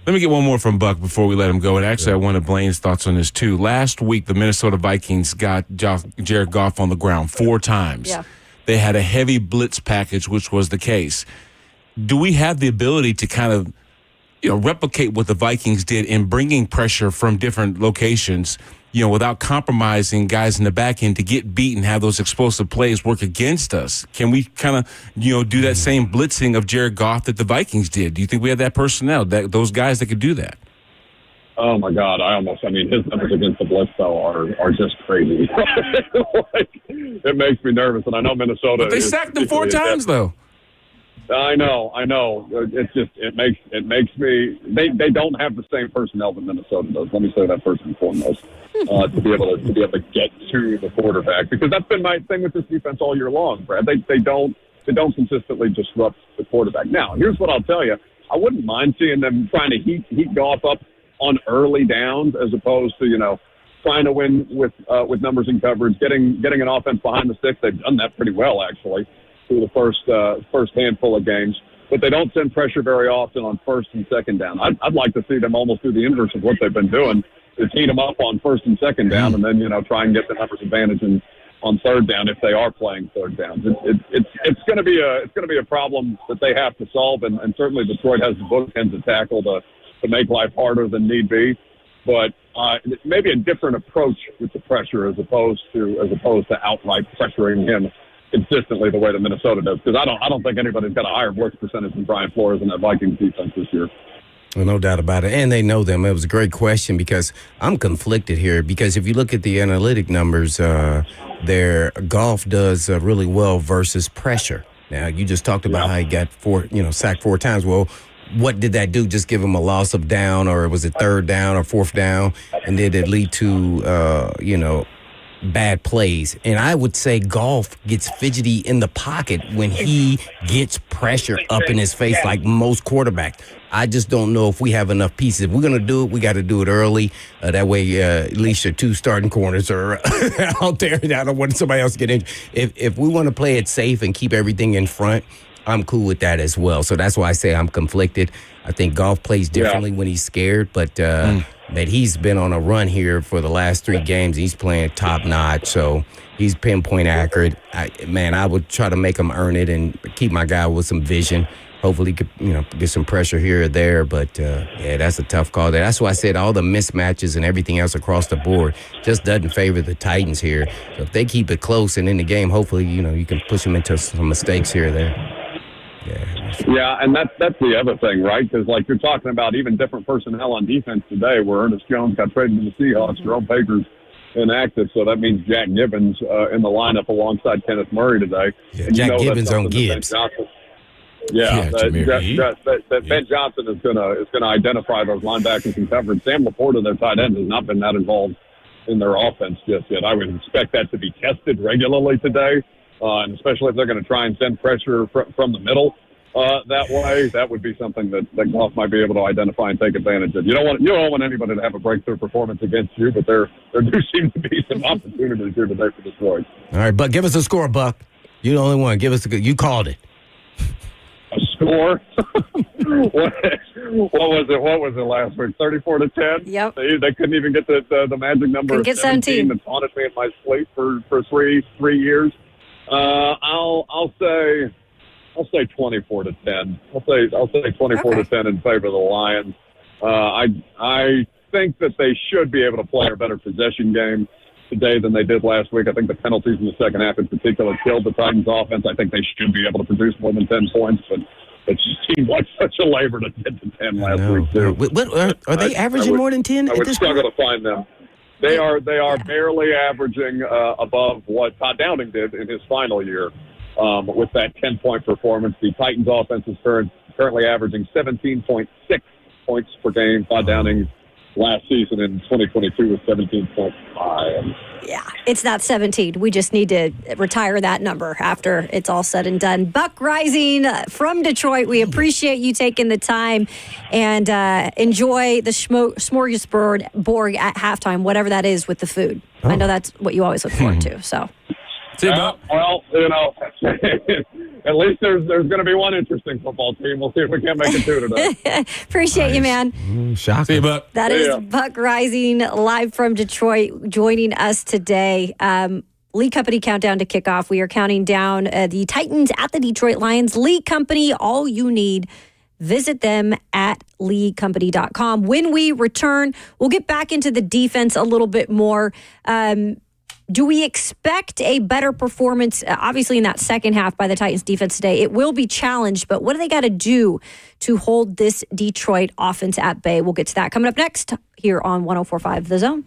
Let me get one more from Buck before we let him go. And actually, I wanted Blaine's thoughts on this, too. Last week, the Minnesota Vikings got Jared Goff on the ground 4 times. Yeah. They had a heavy blitz package, which was the case. Do we have the ability to kind of, replicate what the Vikings did in bringing pressure from different locations, without compromising guys in the back end to get beat and have those explosive plays work against us? Can we kind of, do that same blitzing of Jared Goff that the Vikings did? Do you think we have that personnel, those guys that could do that? Oh my God! His numbers against the blitz though are just crazy. It makes me nervous, and I know Minnesota. But they sacked them 4 times though. I know. It's just it makes me. They don't have the same personnel that Minnesota does. Let me say that first and foremost. To be able to get to the quarterback, because that's been my thing with this defense all year long, Brad. They don't consistently disrupt the quarterback. Now, here's what I'll tell you. I wouldn't mind seeing them trying to heat Goff up on early downs as opposed to trying to win with numbers and coverage, getting an offense behind the sticks. They've done that pretty well actually through the first handful of games, but they don't send pressure very often on first and second down. I'd like to see them almost do the inverse of what they've been doing, is heat them up on first and second down, and then try and get the numbers advantage on third down if they are playing third downs. It's going to be a problem that they have to solve, and certainly Detroit has the bookends to tackle to make life harder than need be. But maybe a different approach with the pressure as opposed to outright pressuring him consistently the way that Minnesota does. Because I don't think anybody's got a higher blitz percentage than Brian Flores in that Vikings defense this year. Well, no doubt about it. And they know them. It was a great question because I'm conflicted here because if you look at the analytic numbers, their golf does really well versus pressure. Now, you just talked about how he got sacked 4 times. Well, what did that do? Just give him a loss of down, or was it 3rd down or 4th down? And did it lead to, bad plays? And I would say golf gets fidgety in the pocket when he gets pressure up in his face like most quarterbacks. I just don't know if we have enough pieces. If we're going to do it, we got to do it early. That way, at least your 2 starting corners are out there. I don't want somebody else to get injured. If we want to play it safe and keep everything in front, I'm cool with that as well. So that's why I say I'm conflicted. I think golf plays differently when he's scared, but that he's been on a run here for the last 3 games. He's playing top notch, so he's pinpoint accurate. I would try to make him earn it and keep my guy with some vision. Hopefully, get some pressure here or there. But, that's a tough call there. That's why I said all the mismatches and everything else across the board just doesn't favor the Titans here. So if they keep it close and in the game, hopefully, you can push them into some mistakes here or there. Yeah, and that's the other thing, right? Because, like, you're talking about even different personnel on defense today where Ernest Jones got traded to the Seahawks, Jerome Baker's inactive, so that means Jack Gibbons in the lineup alongside Kenneth Murray today. Yeah, Jack Gibbons on Gibbs. That Ben Johnson is gonna identify those linebackers in coverage. Sam Laporta, their tight end, has not been that involved in their offense just yet. I would expect that to be tested regularly today, and especially if they're going to try and send pressure from the middle that way. That would be something that Goff might be able to identify and take advantage of. You don't want anybody to have a breakthrough performance against you, but there do seem to be some opportunities here today for Detroit. All right, Buck, give us a score, Buck. You're the only one. Give us you called it. A score? What was it last week? 34-10. Yep. They couldn't even get the magic number. Couldn't get 17. That's haunted me in my sleep for 3 years. I'll say 24-10. I'll say 24-10 in favor of the Lions. I think that they should be able to play a better possession game today than they did last week. I think the penalties in the second half in particular killed the Titans' offense. I think they should be able to produce more than 10 points, but it just seemed like such a labor to get to 10 last week, too. What, are they averaging more than 10 I would struggle to find them. They are barely averaging above what Todd Downing did in his final year with that 10-point performance. The Titans' offense is currently averaging 17.6 points per game. Todd Downing last season in 2022 was 17.5. Yeah, it's not 17. We just need to retire that number after it's all said and done. Buck Rising from Detroit, we appreciate you taking the time and enjoy the smorgasbord at halftime, whatever that is with the food. I know that's what you always look forward to. So. Well, at least there's going to be one interesting football team. We'll see if we can't make it 2 today. Appreciate you, man. Shocking. See you, Buck. That is Buck Rising live from Detroit joining us today. Lee Company countdown to kickoff. We are counting down the Titans at the Detroit Lions. Lee Company, all you need. Visit them at leecompany.com. When we return, we'll get back into the defense a little bit more. Do we expect a better performance, obviously, in that second half by the Titans defense today? It will be challenged, but what do they got to do to hold this Detroit offense at bay? We'll get to that coming up next here on 104.5 The Zone.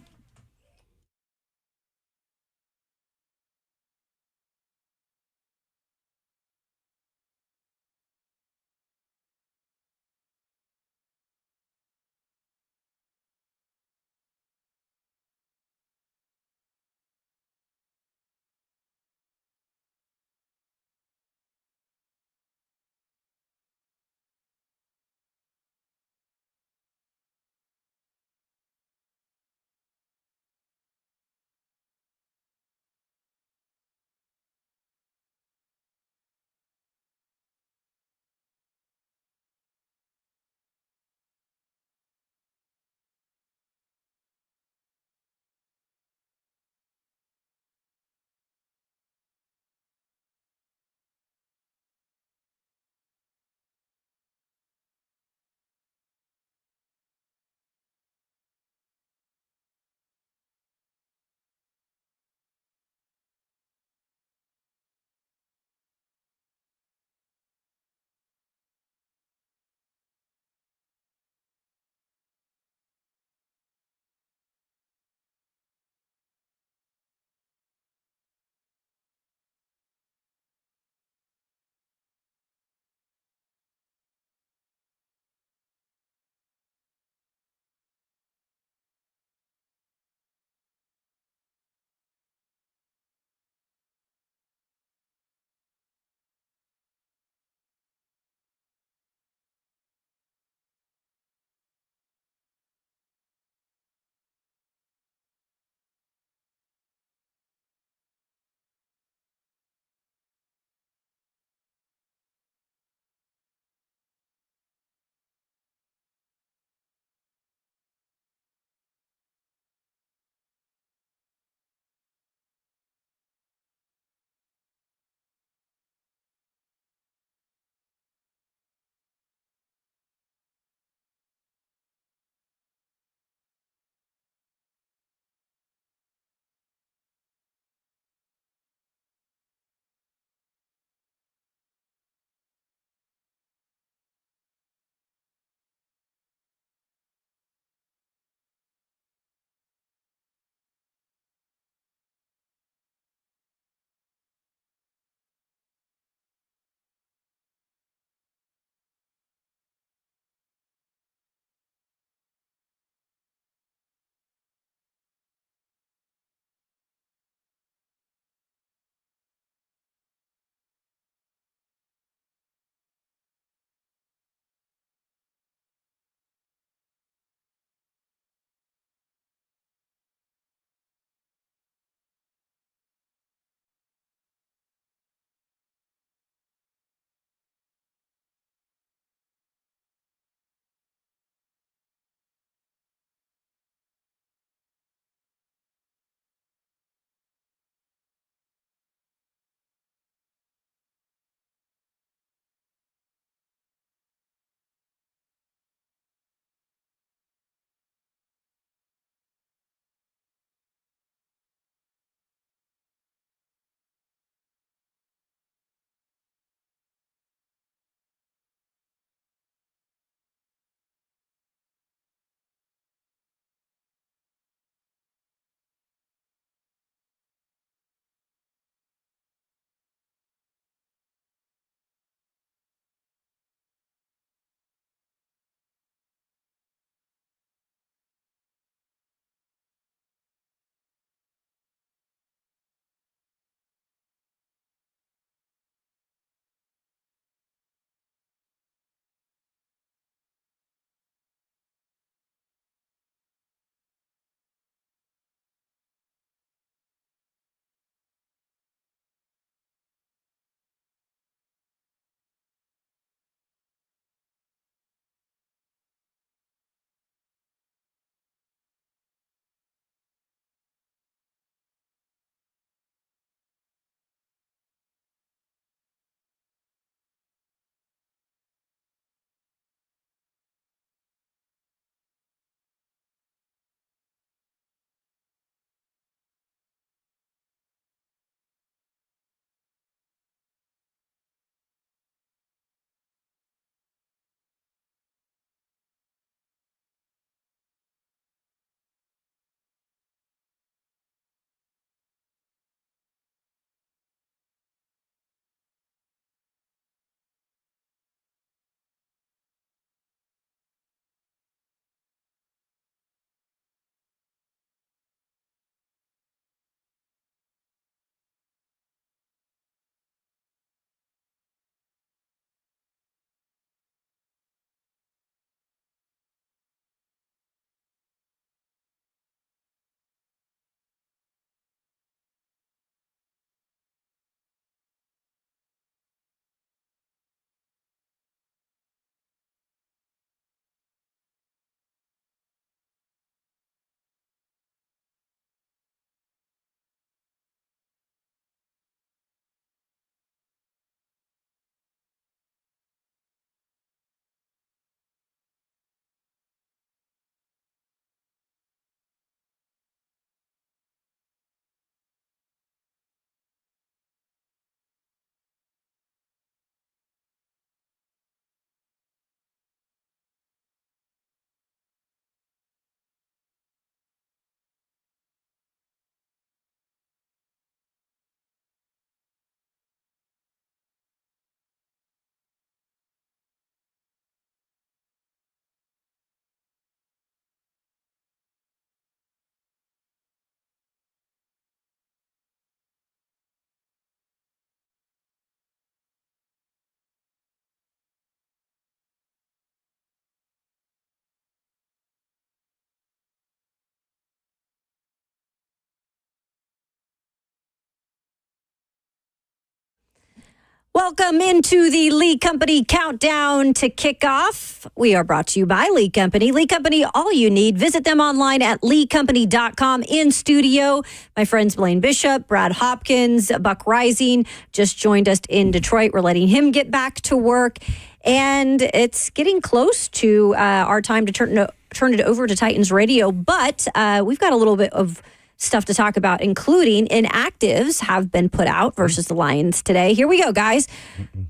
Welcome into the Lee Company Countdown to Kickoff. We are brought to you by Lee Company. Lee Company, all you need. Visit them online at leecompany.com. In studio, my friends Blaine Bishop, Brad Hopkins, Buck Rising just joined us in Detroit. We're letting him get back to work. And it's getting close to our time to turn it over to Titans Radio. But we've got a little bit of stuff to talk about, including inactives have been put out versus the Lions today. Here we go, guys.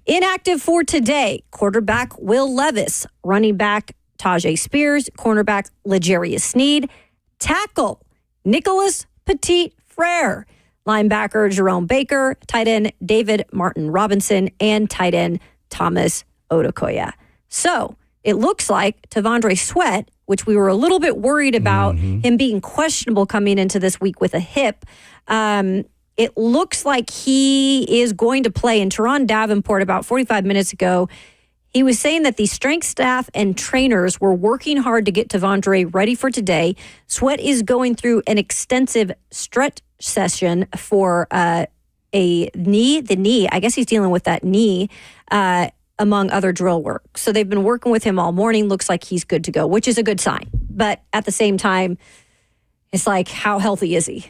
Inactive for today, quarterback Will Levis, running back Tajay Spears, cornerback L'Jarius Sneed, tackle Nicholas Petit-Frere, linebacker Jerome Baker, tight end David Martin Robinson, and tight end Thomas Odukoya. So it looks like T'Vondre Sweat, which we were a little bit worried about him being questionable coming into this week with a hip. It looks like he is going to play. And Teron Davenport, about 45 minutes ago, he was saying that the strength staff and trainers were working hard to get T'Vondre ready for today. Sweat is going through an extensive stretch session for the knee. I guess he's dealing with that knee, among other drill work. So they've been working with him all morning. Looks like he's good to go, which is a good sign. But at the same time, it's like, how healthy is he?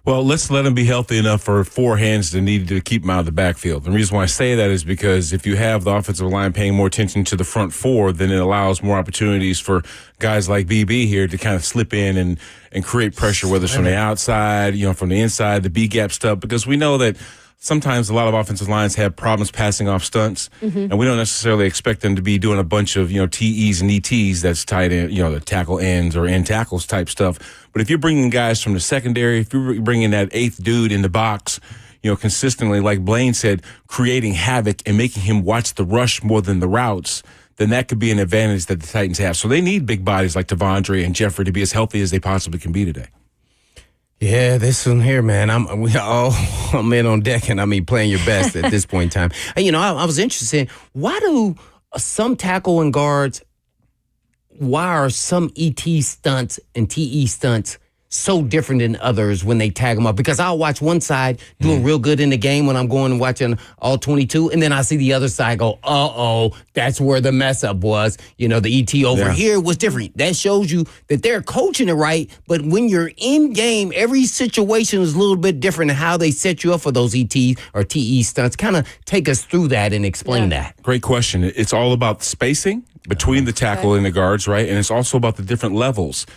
Well, let's let him be healthy enough for four hands to need to keep him out of the backfield. The reason why I say that is because if you have the offensive line paying more attention to the front four, then it allows more opportunities for guys like BB here to kind of slip in and create pressure, whether it's from the outside, from the inside, the B-gap stuff, because we know that sometimes a lot of offensive lines have problems passing off stunts, and we don't necessarily expect them to be doing a bunch of, TEs and ETs that's tight end, the tackle ends or end tackles type stuff. But if you're bringing guys from the secondary, if you're bringing that eighth dude in the box, consistently, like Blaine said, creating havoc and making him watch the rush more than the routes, then that could be an advantage that the Titans have. So they need big bodies like T'Vondre and Jeffrey to be as healthy as they possibly can be today. Yeah, this one here, man. I'm in on deck, and playing your best at this point in time. I was interested in why do some tackle and guards, why are some ET stunts and TE stunts so different than others when they tag them up? Because I'll watch one side doing real good in the game when I'm going and watching all 22, and then I see the other side go, that's where the mess up was. The ET over here was different. That shows you that they're coaching it right, but when you're in game, every situation is a little bit different in how they set you up for those ET or TE stunts. Kind of take us through that and explain that. Great question. It's all about spacing between the tackle and the guards, right? And it's also about the different levels.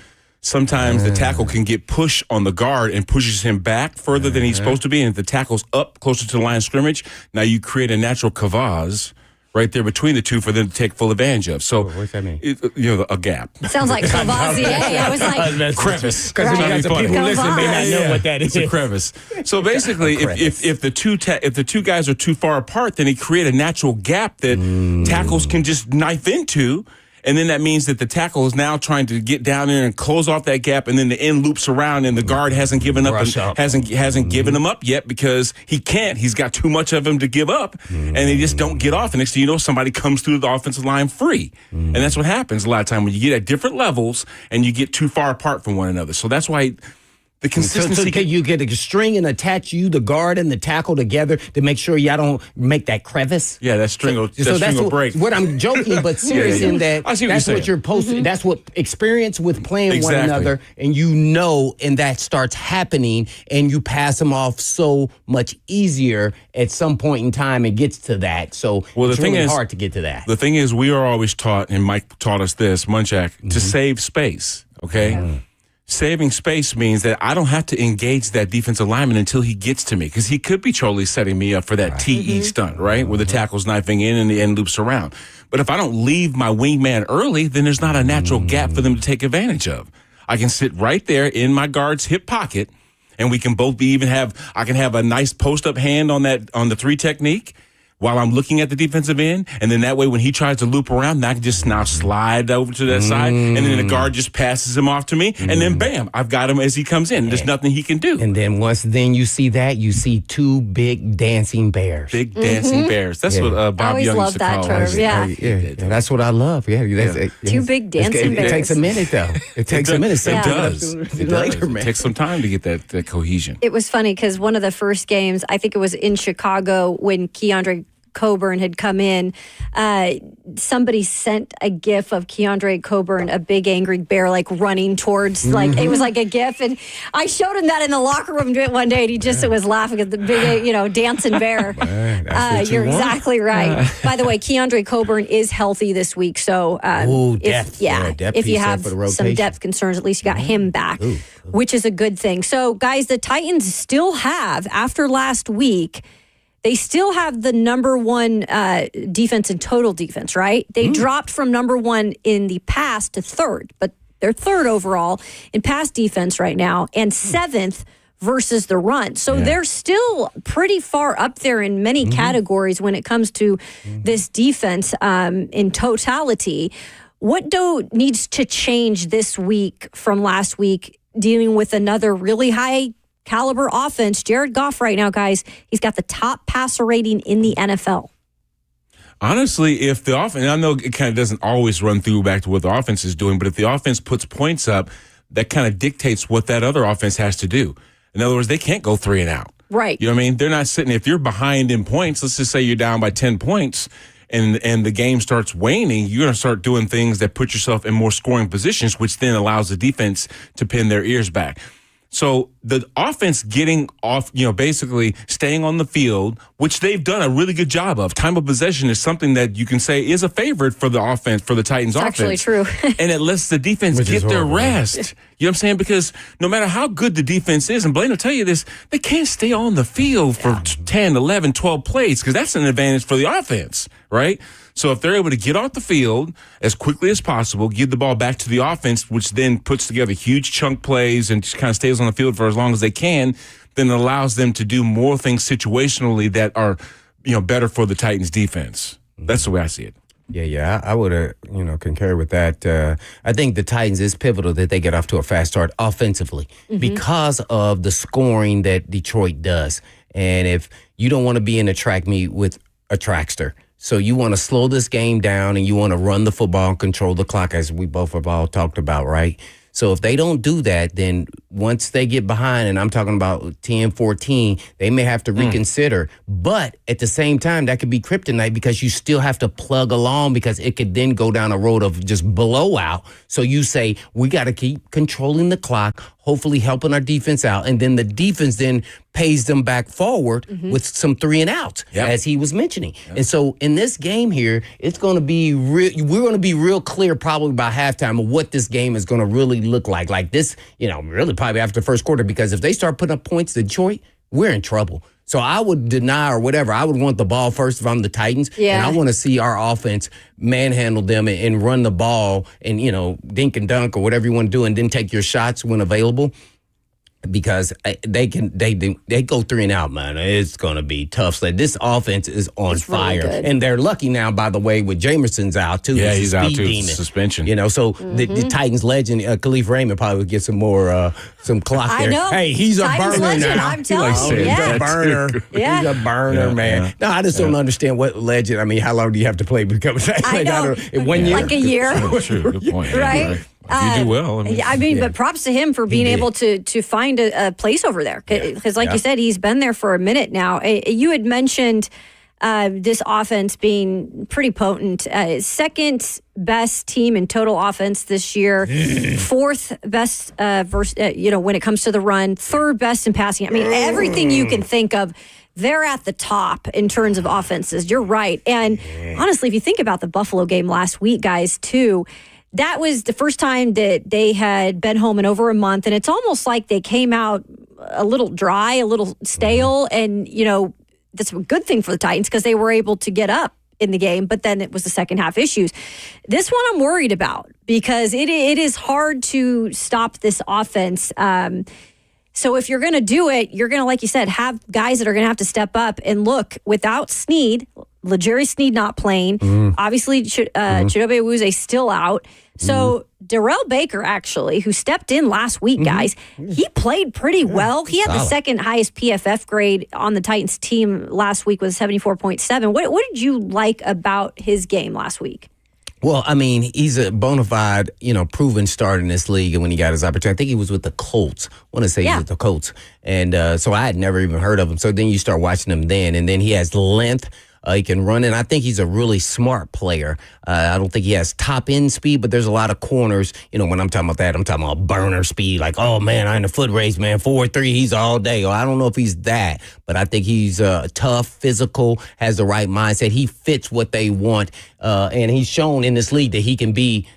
Sometimes the tackle can get pushed on the guard and pushes him back further than he's supposed to be. And if the tackle's up closer to the line of scrimmage, now you create a natural kavaz right there between the two for them to take full advantage of. So, what's that mean? A gap. It sounds like Cavazier. I was like, crevice. Because people listen may not know what that is. It's a crevice. So basically, if the two guys are too far apart, then he create a natural gap that tackles can just knife into. And then that means that the tackle is now trying to get down there and close off that gap, and then the end loops around, and the guard hasn't given up, hasn't given him up yet because he can't. He's got too much of him to give up, and they just don't get off. And next thing you know, somebody comes through the offensive line free, and that's what happens a lot of time when you get at different levels and you get too far apart from one another. So that's why. The consistency. So you get a string and attach the guard and the tackle together to make sure y'all don't make that crevice. Yeah, that string will break. What I'm joking, but serious in that that's what you're posting. That's what experience with playing one another, and and that starts happening, and you pass them off so much easier at some point in time. It gets to that, so it's really hard to get to that. The thing is, we are always taught, and Mike taught us this, Munchak, to save space. Okay. Saving space means that I don't have to engage that defensive lineman until he gets to me, because he could be totally setting me up for that TE stunt, right, where the tackle's knifing in and the end loops around. But if I don't leave my wingman early, then there's not a natural gap for them to take advantage of. I can sit right there in my guard's hip pocket, and we can both I can have a nice post-up hand on the three technique. while I'm looking at the defensive end. And then that way, when he tries to loop around, I can just now slide over to that side. And then the guard just passes him off to me. And then, bam, I've got him as he comes in. There's nothing he can do. And then once you see that, you see two big dancing bears. Big dancing bears. That's what Bob Young used to call term. it. That's what I love. Two big dancing bears. It takes a minute, though. It takes a minute. It does. Later, man. It takes some time to get that cohesion. It was funny because one of the first games, I think it was in Chicago when Keandre Coburn had come in, somebody sent a gif of Keandre Coburn, a big angry bear, like running towards, like it was like a gif, and I showed him that in the locker room one day, and he just was laughing at the big, dancing bear. You're exactly right. By the way, Keandre Coburn is healthy this week, so depth if you have some depth concerns, at least you got him back, which is a good thing. So, guys, the Titans still have, after last week, they still have the number one defense in total defense, right? They dropped from number one in the pass to third, but they're third overall in pass defense right now and seventh versus the run. So they're still pretty far up there in many categories when it comes to this defense in totality. What needs to change this week from last week, dealing with another really high caliber offense? Jared Goff right now, guys, he's got the top passer rating in the NFL. Honestly, if the offense, and I know it kind of doesn't always run through back to what the offense is doing, but if the offense puts points up, that kind of dictates what that other offense has to do. In other words, they can't go 3 and out. Right. You know what I mean? They're not sitting, if you're behind in points, let's just say you're down by 10 points and the game starts waning, you're going to start doing things that put yourself in more scoring positions, which then allows the defense to pin their ears back. So the offense getting off, basically staying on the field, which they've done a really good job of. Time of possession is something that you can say is a favorite for the offense, for the Titans offense. Actually true. And it lets the defense get their rest. You know what I'm saying? Because no matter how good the defense is, and Blaine will tell you this, they can't stay on the field for 10, 11, 12 plays because that's an advantage for the offense, right? So if they're able to get off the field as quickly as possible, give the ball back to the offense, which then puts together huge chunk plays and just kind of stays on the field for as long as they can, then it allows them to do more things situationally that are, better for the Titans defense. That's the way I see it. Yeah, I would, concur with that. I think the Titans is pivotal that they get off to a fast start offensively because of the scoring that Detroit does. And if you don't want to be in a track meet with a trackster, so you want to slow this game down and you want to run the football and control the clock, as we both have all talked about, right? So if they don't do that, then once they get behind, and I'm talking about 10, 14, they may have to reconsider. But at the same time, that could be kryptonite because you still have to plug along because it could then go down a road of just blowout. So you say, we got to keep controlling the clock, hopefully helping our defense out. And then the defense then pays them back forward with some 3 and outs, as he was mentioning. And so in this game here, it's going to be we're going to be real clear probably by halftime of what this game is going to really look like. Like this, really probably after the first quarter, because if they start putting up points to Detroit, we're in trouble. So I would deny or whatever. I would want the ball first if I'm the Titans. Yeah. And I want to see our offense manhandle them and run the ball and, dink and dunk or whatever you want to do and then take your shots when available. Because they go 3 and out, man. It's going to be tough. So this offense is on fire. Really and they're lucky now, by the way, with Jamerson's out, too. Yeah, he's out, too. Demon. Suspension. So the Titans legend, Khalif Raymond, probably would get some more some clock there. I know. Hey, he's Titans a burner legend, now. I'm telling you. He's a burner. Yeah. He's a burner, man. Yeah. No, I just don't understand what legend. I mean, how long do you have to play to become a Titans legend? I know. In 1 year? Like a year. True. Good point. Right? If you do well. But props to him for being able to find a place over there. Because like you said, he's been there for a minute now. You had mentioned this offense being pretty potent. Second best team in total offense this year. Fourth best, when it comes to the run. Third best in passing. I mean, everything you can think of. They're at the top in terms of offenses. You're right. And honestly, if you think about the Buffalo game last week, guys, too, that was the first time that they had been home in over a month. And it's almost like they came out a little dry, a little stale. And, that's a good thing for the Titans because they were able to get up in the game. But then it was the second half issues. This one I'm worried about because it is hard to stop this offense. So if you're going to do it, you're going to, like you said, have guys that are going to have to step up. And look, without Snead, L'Jarius Snead not playing, obviously Chidobe Awuzie still out. So Darrell Baker, actually, who stepped in last week, guys, he played pretty well. He had the second highest PFF grade on the Titans team last week with 74.7. What did you like about his game last week? Well, I mean, he's a bona fide, proven starter in this league. And when he got his opportunity, I think he was with the Colts. I want to say he was with the Colts. And so I had never even heard of him. So then you start watching him then. And then he has length. He can run, and I think he's a really smart player. I don't think he has top-end speed, but there's a lot of corners. When I'm talking about that, I'm talking about burner speed. Like, oh, man, I'm in the foot race, man. 4.3, he's all day. I don't know if he's that, but I think he's tough, physical, has the right mindset. He fits what they want, and he's shown in this league that he can be,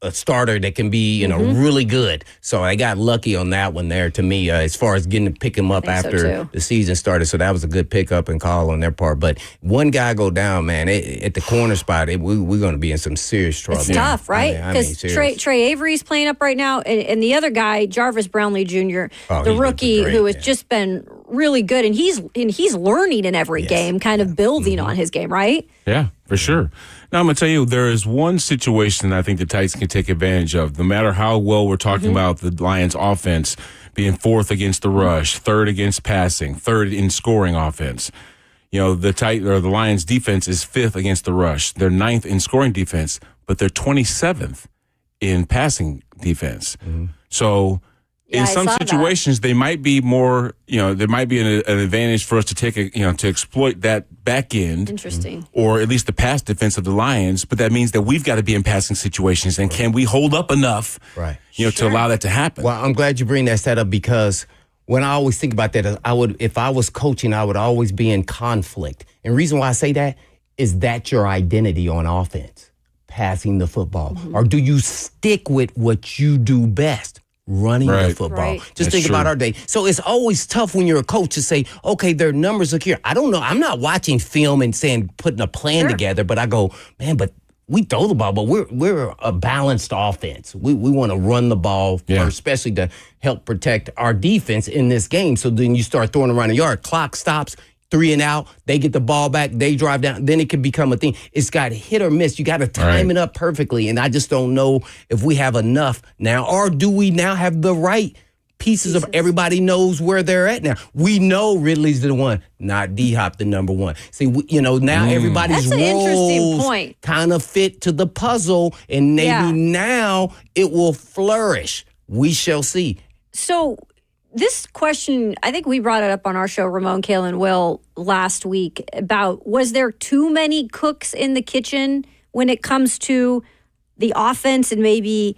a starter that can be, really good. So I got lucky on that one there to me, as far as getting to pick him up after the season started. So that was a good pickup and call on their part. But one guy go down, man, at the corner spot, we're going to be in some serious trouble. It's tough, right? Because Trey Avery's playing up right now, and the other guy, Jarvis Brownlee Jr., the rookie, who has just been really good, and he's learning in every game, kind of building on his game, right? Yeah, for sure. Now, I'm going to tell you, there is one situation I think the Titans can take advantage of. No matter how well we're talking about the Lions' offense being fourth against the rush, third against passing, third in scoring offense. The Lions' defense is fifth against the rush. They're ninth in scoring defense, but they're 27th in passing defense. So in some situations, they might be more, there might be an advantage for us to take, to exploit that back end. Interesting. Or at least the pass defense of the Lions. But that means that we've got to be in passing situations. And can we hold up enough, to allow that to happen? Well, I'm glad you bring that up, because when I always think about that, if I was coaching, I would always be in conflict. And the reason why I say that is that your identity on offense, passing the football. Or do you stick with what you do best? Running the football. Just think about our day. So it's always tough when you're a coach to say, okay, their numbers look here. I don't know. I'm not watching film and putting a plan together, but I go, man, but we throw the ball, but we're a balanced offense. We want to run the ball first, especially to help protect our defense in this game. So then you start throwing around the yard. Clock stops. 3 and out, they get the ball back, they drive down, then it could become a thing. It's got hit or miss. You got to time it up perfectly, and I just don't know if we have enough now, or do we now have the right pieces of everybody knows where they're at now. We know Ridley's the one, not D-Hop the number one. See, now everybody's roles kind of fit to the puzzle, and maybe now it will flourish. We shall see. So this question, I think we brought it up on our show, Ramon, Kale, and Will, last week, about was there too many cooks in the kitchen when it comes to the offense and maybe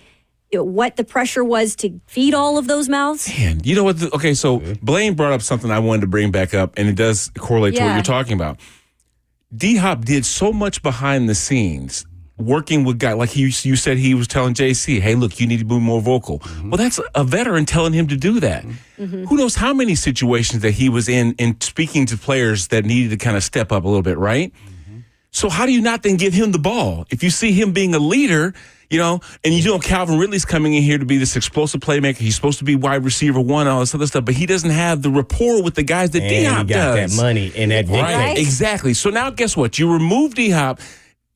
what the pressure was to feed all of those mouths? Man, you know what? So Blaine brought up something I wanted to bring back up, and it does correlate to what you're talking about. D-Hop did so much behind the scenes, working with guys, like you said he was telling JC, hey, look, you need to be more vocal. Well, that's a veteran telling him to do that. Who knows how many situations that he was in speaking to players that needed to kind of step up a little bit, right? So how do you not then give him the ball? If you see him being a leader, and Calvin Ridley's coming in here to be this explosive playmaker. He's supposed to be wide receiver one, all this other stuff, but he doesn't have the rapport with the guys that D-Hop does. He got that money and that right, exactly. So now guess what? You remove D-Hop,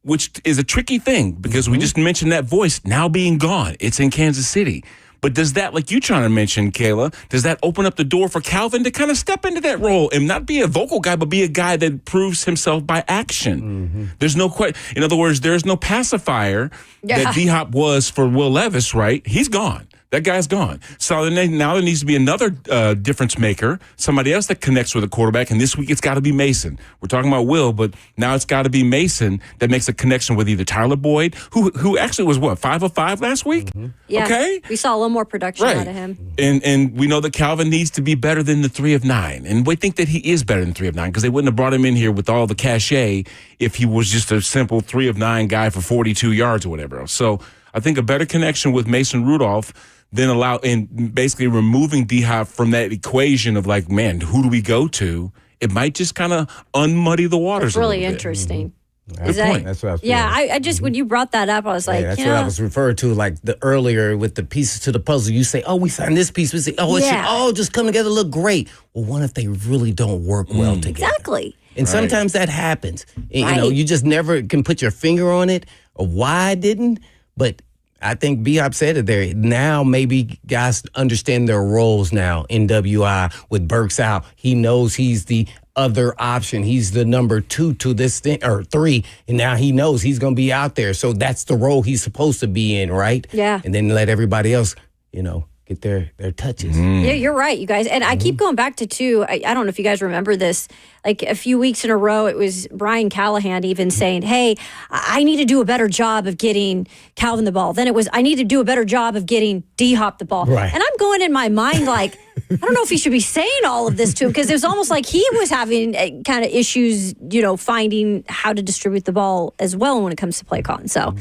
which is a tricky thing because we just mentioned that voice now being gone. It's in Kansas City. But does that, like you trying to mention, Kayla, does that open up the door for Calvin to kind of step into that role and not be a vocal guy, but be a guy that proves himself by action? There's no question. In other words, there's no pacifier that D-Hop was for Will Levis, right? He's gone. That guy's gone. So now there needs to be another difference maker, somebody else that connects with the quarterback. And this week it's got to be Mason. We're talking about Will, but now it's got to be Mason that makes a connection with either Tyler Boyd, who actually was, 5 of 5 last week? Yeah. Okay. We saw a little more production out of him. And we know that Calvin needs to be better than the 3 of 9. And we think that he is better than 3 of 9 because they wouldn't have brought him in here with all the cachet if he was just a simple 3 of 9 guy for 42 yards or whatever else. So I think a better connection with Mason Rudolph then basically removing D-Hop from that equation of like, man, who do we go to? It might just kind of unmuddy the waters. It's really interesting. Good point. That's what I was Yeah, feeling. I just when you brought that up, I was like, that's what I was referring to, like the earlier with the pieces to the puzzle. You say, "Oh, we signed this piece." We say, "Oh, it should all just come together, look great." Well, what if they really don't work well together? exactly. And sometimes that happens. And, you know, you just never can put your finger on it or why it didn't. But I think B-Hop said it there. Now maybe guys understand their roles now in WI with Burks out. He knows he's the other option. He's the number 2 to this thing, or 3, and now he knows he's going to be out there. So that's the role he's supposed to be in, right? Yeah. And then let everybody else, you know, get their touches. Yeah, you're right, you guys. And I keep going back to, too, I don't know if you guys remember this, like a few weeks in a row, it was Brian Callahan even saying, hey, I need to do a better job of getting Calvin the ball. Then it was, I need to do a better job of getting D-Hop the ball. Right. And I'm going in my mind like, I don't know if he should be saying all of this to him, because it was almost like he was having kind of issues, you know, finding how to distribute the ball as well when it comes to play calling. So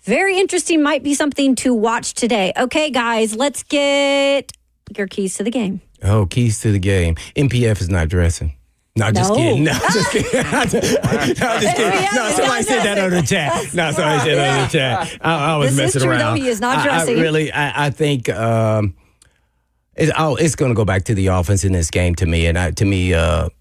very interesting, might be something to watch today. Okay, guys, let's get your keys to the game. Oh, keys to the game. MPF is not dressing. No, just kidding. No, just kidding. No, just kidding. No, somebody said that on the chat. No, somebody said that on the chat. I was This is messing true, around. though. He is not dressing. I think it's going to go back to the offense in this game to me. And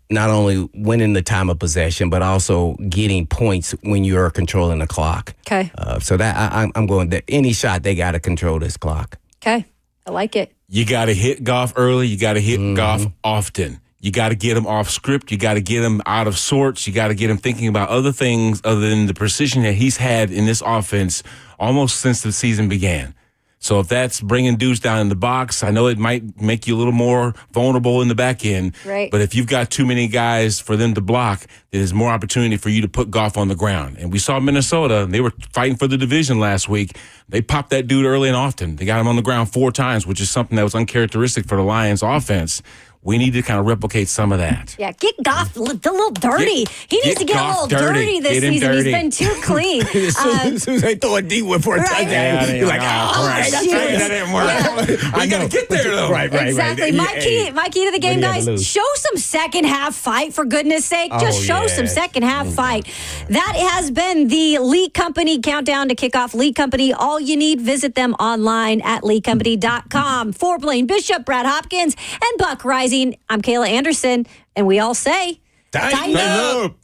not only winning the time of possession, but also getting points when you're controlling the clock. Okay. So that I'm going to any shot, they got to control this clock. Okay. I like it. You got to hit Goff early. You got to hit Goff often. You got to get him off script. You got to get him out of sorts. You got to get him thinking about other things other than the precision that he's had in this offense almost since the season began. So if that's bringing dudes down in the box, I know it might make you a little more vulnerable in the back end. Right. But if you've got too many guys for them to block, there's more opportunity for you to put Goff on the ground. And we saw Minnesota, they were fighting for the division last week. They popped that dude early and often. They got him on the ground 4 times, which is something that was uncharacteristic for the Lions offense. We need to kind of replicate some of that. Yeah, get Goff a little dirty. He needs to get a little dirty this Get him season. dirty. He's been too clean. As soon as they throw a D-whip for a touchdown, you're like, right. that's shoot. right. That didn't work. We got to get there, though. Right. Exactly. My key to the game, What do you have guys, to lose? show some second half fight, for goodness sake. Just show some second half fight. That has been the Lee Company Countdown to Kickoff. Lee Company, all you need, visit them online at leecompany.com. For Blaine Bishop, Brad Hopkins, and Buck Rising, I'm Kayla Anderson, and we all say, Tighten up.